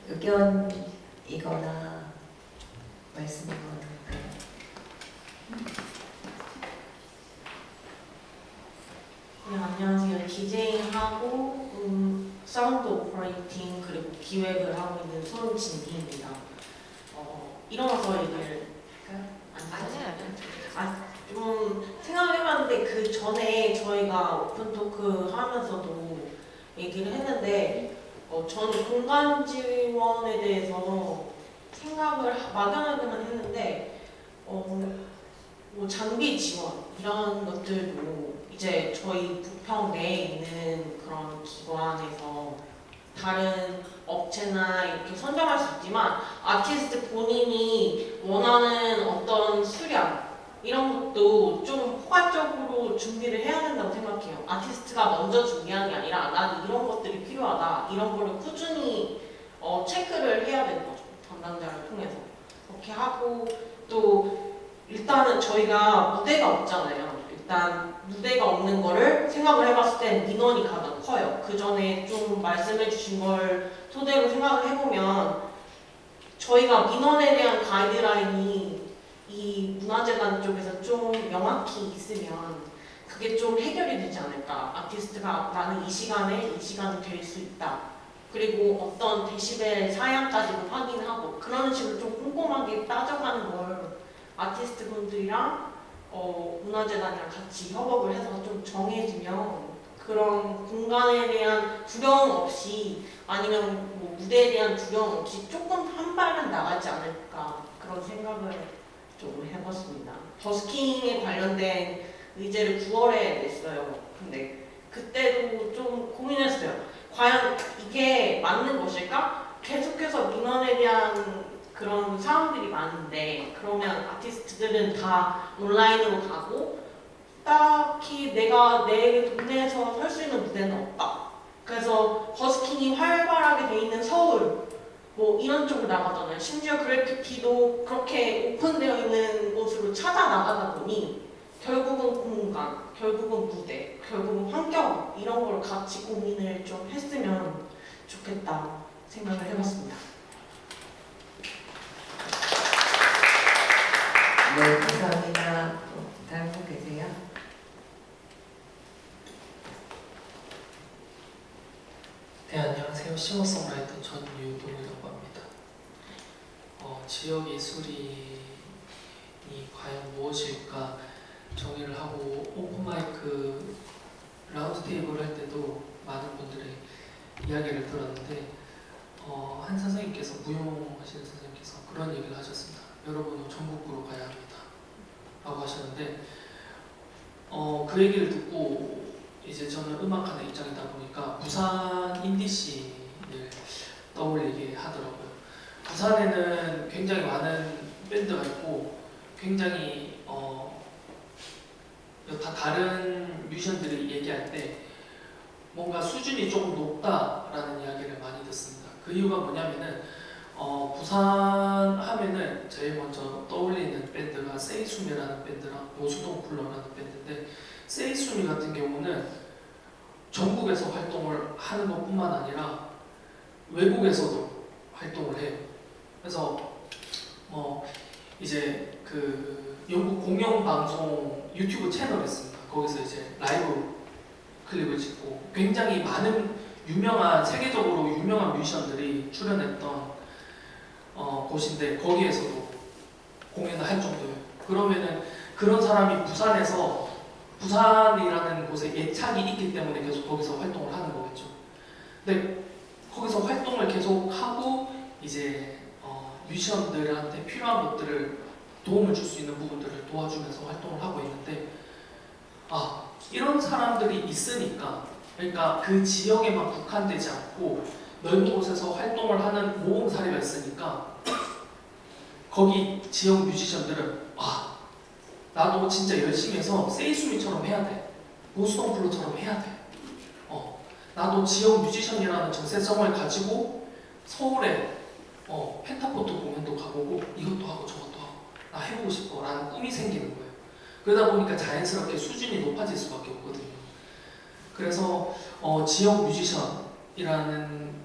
의견이거나 말씀이거나. 네, 안녕하세요. 디제잉하고 사운드 오퍼레이팅 그리고 기획을 하고 있는 손진희입니다. 일어나서 얘기를 할까요? 좀 생각을 해봤는데 그 전에 저희가 오픈토크 하면서도 얘기를 했는데 저는 공간 지원에 대해서 생각을 막연하게만 했는데 뭐 장비 지원 이런 것들도 이제 저희 부평 내에 있는 그런 기관에서 다른 업체나 이렇게 선정할 수 있지만 아티스트 본인이 원하는 어떤 수량 이런 것도 좀 포괄적으로 준비를 해야 된다고 생각해요. 아티스트가 먼저 준비하는 게 아니라 나는 이런 것들이 필요하다 이런 거를 꾸준히 체크를 해야 되는 거죠. 담당자를 통해서 그렇게 하고 또 일단은 저희가 무대가 없잖아요. 일단 무대가 없는 거를 생각을 해봤을 때 민원이 가장 커요. 그 전에 좀 말씀해 주신 걸 토대로 생각을 해보면 저희가 민원에 대한 가이드라인이 이 문화재단 쪽에서 좀 명확히 있으면 그게 좀 해결이 되지 않을까. 아티스트가 나는 이 시간에 될 수 있다. 그리고 어떤 데시벨 사양까지도 확인하고 그런 식으로 좀 꼼꼼하게 따져가는 걸 아티스트 분들이랑 문화재단이랑 같이 협업을 해서 좀 정해지면 그런 공간에 대한 두려움 없이 아니면 뭐 무대에 대한 두려움 없이 조금 한 발은 나가지 않을까 그런 생각을 좀 해봤습니다. 버스킹에 관련된 의제를 9월에 냈어요. 근데 그때도 좀 고민했어요. 과연 이게 맞는 것일까? 계속해서 민원에 대한 그런 사람들이 많은데 그러면 아티스트들은 다 온라인으로 가고 딱히 내가 내 동네에서 설 수 있는 무대는 없다. 그래서 버스킹이 활발하게 돼 있는 서울 뭐 이런 쪽으로 나가잖아요. 심지어 그래피티도 그렇게 오픈되어 있는 곳으로 찾아 나가다 보니 결국은 공간, 결국은 무대, 결국은 환경 이런 걸 같이 고민을 좀 했으면 좋겠다 생각을 해봤습니다. 네, 감사합니다. 또 다른 분 계세요? 네, 안녕하세요. 싱어송라이터 전유동이라고 합니다. 지역 예술인이 과연 무엇일까 정의를 하고 오픈마이크 라운드 테이블 할 때도 많은 분들의 이야기를 들었는데 한 선생님께서 무용하시는 선생님께서 그런 얘기를 하셨습니다. 여러분은 전국구로 가야 합니다 라고 하셨는데 그 얘기를 듣고 이제 저는 음악하는 입장이다 보니까 부산 인디씬을 떠올리게 하더라고요. 부산에는 굉장히 많은 밴드가 있고 굉장히 다 다른 뮤지션들이 얘기할 때 뭔가 수준이 조금 높다라는 이야기를 많이 듣습니다. 그 이유가 뭐냐면은 부산 하면은 제일 먼저 떠올리는 밴드가 세이수미라는 밴드랑 노수동 쿨러라는 밴드인데 세이수미 같은 경우는 전국에서 활동을 하는 것뿐만 아니라 외국에서도 활동을 해요. 그래서 이제 그 영국 공영방송 유튜브 채널이 있습니다. 거기서 이제 라이브 클립을 찍고 굉장히 많은 세계적으로 유명한 뮤지션들이 출연했던 곳인데 거기에서도 공연을 할 정도예요. 그러면은 그런 사람이 부산이라는 곳에 애착이 있기 때문에 계속 거기서 활동을 하는 거겠죠. 근데 거기서 활동을 계속 하고 이제 뮤지션들한테 필요한 것들을 도움을 줄 수 있는 부분들을 도와주면서 활동을 하고 있는데 이런 사람들이 있으니까 그러니까 그 지역에만 국한되지 않고 넓은 곳에서 활동을 하는 모험 사례가 있으니까 거기 지역 뮤지션들은 나도 진짜 열심히 해서 세이수미처럼 해야 돼. 고스톱플로처럼 해야 돼. 나도 지역 뮤지션이라는 정체성을 가지고 서울에 펜타포트 공연도 가보고 이것도 하고 저것도 하고 나 해보고 싶어 라는 꿈이 생기는 거예요. 그러다 보니까 자연스럽게 수준이 높아질 수밖에 없거든요. 그래서 지역 뮤지션이라는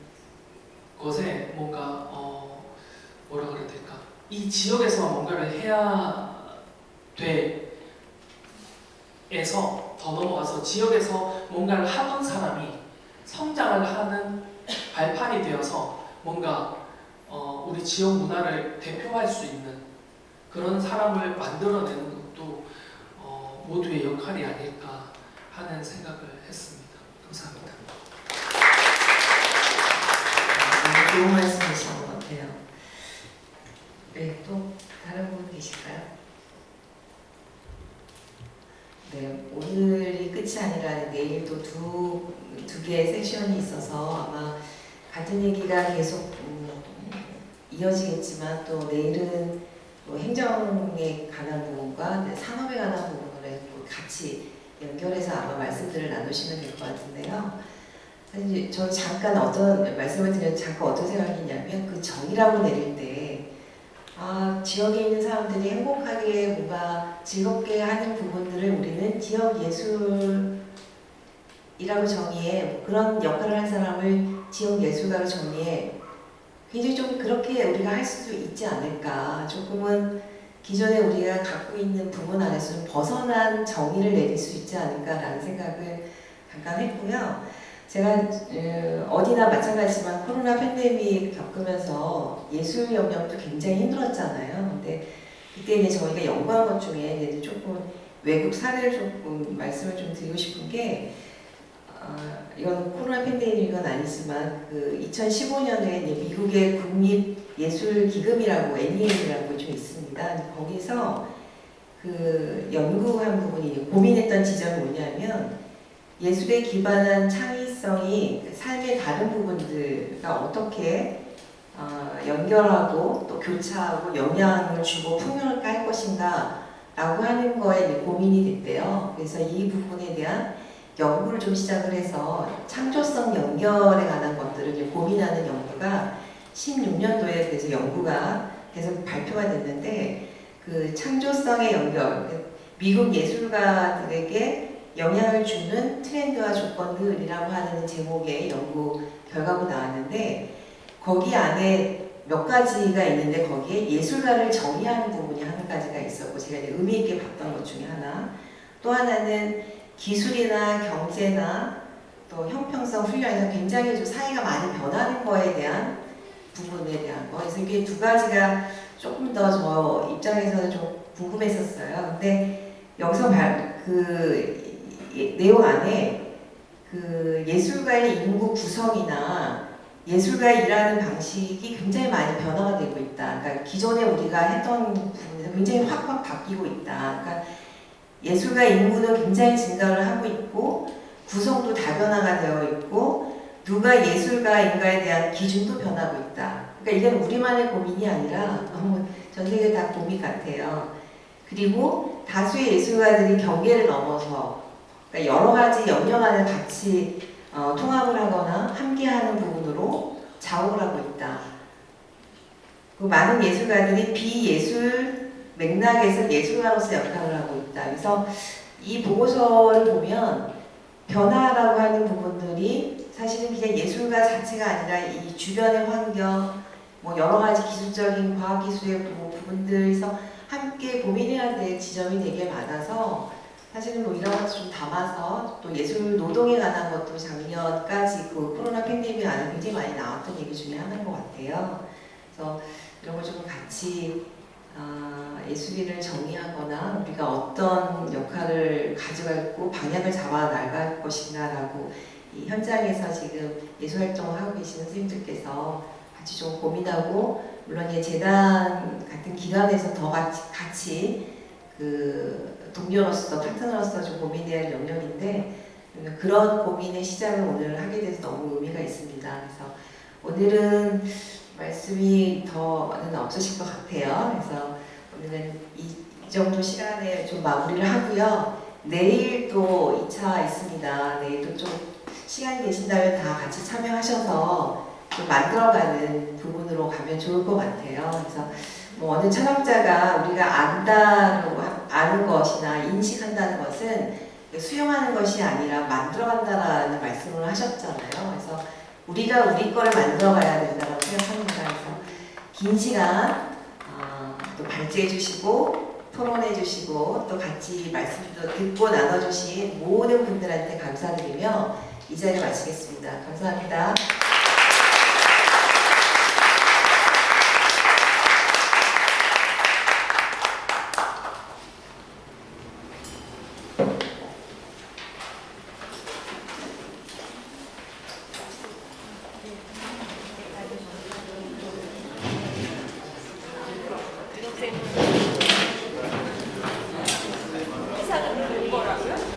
것에 뭔가 뭐라 그래야 될까? 이 지역에서 뭔가를 해야 돼에서 더 넘어가서 지역에서 뭔가를 하던 사람이 성장을 하는 발판이 되어서 뭔가 우리 지역 문화를 대표할 수 있는 그런 사람을 만들어내는 것도 모두의 역할이 아닐까 하는 생각을 했습니다. 감사합니다. 좋은 말씀이신 것 같아요. 네, 또 다른 분 계실까요? 네, 오늘이 끝이 아니라 내일도 두 개의 섹션이 있어서 아마 같은 얘기가 계속 이어지겠지만 또 내일은 또 행정에 관한 부분과 산업에 관한 부분을 같이 연결해서 아마 말씀들을 나누시면 될 것 같은데요. 사실 저 잠깐 어떤 말씀을 드렸는데 잠깐 어떤 생각이 있냐면 그 정의라고 내릴 때 지역에 있는 사람들이 행복하게 뭔가 즐겁게 하는 부분들을 우리는 지역 예술이라고 정의해 그런 역할을 한 사람을 지역 예술가로 정의해 굉장히 좀 그렇게 우리가 할 수도 있지 않을까. 조금은 기존에 우리가 갖고 있는 부분 안에서 좀 벗어난 정의를 내릴 수 있지 않을까라는 생각을 잠깐 했고요. 제가 어디나 마찬가지지만 코로나 팬데믹 겪으면서 예술 영역도 굉장히 힘들었잖아요. 근데 그때 이제 저희가 연구한 것 중에 이제 조금 외국 사례를 조금 말씀을 좀 드리고 싶은 게 이건 코로나 팬데믹은 아니지만 그 2015년에 미국의 국립예술기금이라고 NEA라고 좀 있습니다. 거기서 그 연구한 부분이 고민했던 지점이 뭐냐면 예술에 기반한 창의성이 삶의 다른 부분들과 어떻게 연결하고 또 교차하고 영향을 주고 풍요롭게 할 것인가 라고 하는 거에 고민이 됐대요. 그래서 이 부분에 대한 연구를 좀 시작을 해서 창조성 연결에 관한 것들을 이제 고민하는 연구가 16년도에 그래서 연구가 계속 발표가 됐는데 그 창조성의 연결, 미국 예술가들에게 영향을 주는 트렌드와 조건들이라고 하는 제목의 연구 결과가 나왔는데 거기 안에 몇 가지가 있는데 거기에 예술가를 정의하는 부분이 한 가지가 있었고 제가 이제 의미 있게 봤던 것 중에 하나 또 하나는 기술이나 경제나 또 형평성 훈련에서 굉장히 좀 사회가 많이 변하는 거에 대한 부분에 대한 거 그래서 이게 두 가지가 조금 더 저 입장에서는 좀 궁금했었어요. 근데 여기서 그 내용 안에 그 예술가의 인구 구성이나 예술가의 일하는 방식이 굉장히 많이 변화가 되고 있다. 그러니까 기존에 우리가 했던 부분에서 굉장히 확 바뀌고 있다. 그러니까 예술가 인구는 굉장히 증가를 하고 있고 구성도 다변화가 되어 있고 누가 예술가인가에 대한 기준도 변하고 있다. 그러니까 이건 우리만의 고민이 아니라 너무 전 세계 다 고민 같아요. 그리고 다수의 예술가들이 경계를 넘어서 그러니까 여러 가지 영역 안을 같이 통합을 하거나 함께하는 부분으로 작업을 하고 있다. 그 많은 예술가들이 비예술 맥락에서 예술가로서 역할을 하고 있다. 그래서 이 보고서를 보면 변화라고 하는 부분들이 사실은 그냥 예술가 자체가 아니라 이 주변의 환경, 뭐 여러 가지 기술적인 과학기술의 부분들에서 함께 고민해야 될 지점이 되게 많아서 사실은 뭐 이런 것도 좀 담아서 또 예술 노동에 관한 것도 작년까지 그 코로나 팬데믹 안에 굉장히 많이 나왔던 얘기 중에 하나인 것 같아요. 그래서 이런 걸 좀 같이 예술인을 정의하거나 우리가 어떤 역할을 가져갈고 방향을 잡아 나갈 것인가라고 이 현장에서 지금 예술활동을 하고 계시는 선생님들께서 같이 좀 고민하고, 물론 이 재단 같은 기관에서 더 같이 그 동료로서 파트너로서 좀 고민해야 할 영역인데, 그런 고민의 시작을 오늘 하게 돼서 너무 의미가 있습니다. 그래서 오늘은 말씀이 더는 없으실 것 같아요. 그래서 오늘은 이 정도 시간에 좀 마무리를 하고요. 내일 또 2차 있습니다. 내일도 좀 시간이 되신다면 다 같이 참여하셔서 좀 만들어가는 부분으로 가면 좋을 것 같아요. 그래서 뭐 어느 철학자가 우리가 아는 것이나 인식한다는 것은 수용하는 것이 아니라 만들어간다라는 말씀을 하셨잖아요. 그래서 우리가 우리 거를 만들어가야 된다고 생각합니다. 그래서 긴 시간 또 발제해 주시고 토론해 주시고 또 같이 말씀도 듣고 나눠주신 모든 분들한테 감사드리며 이 자리 마치겠습니다. 감사합니다. 이렇게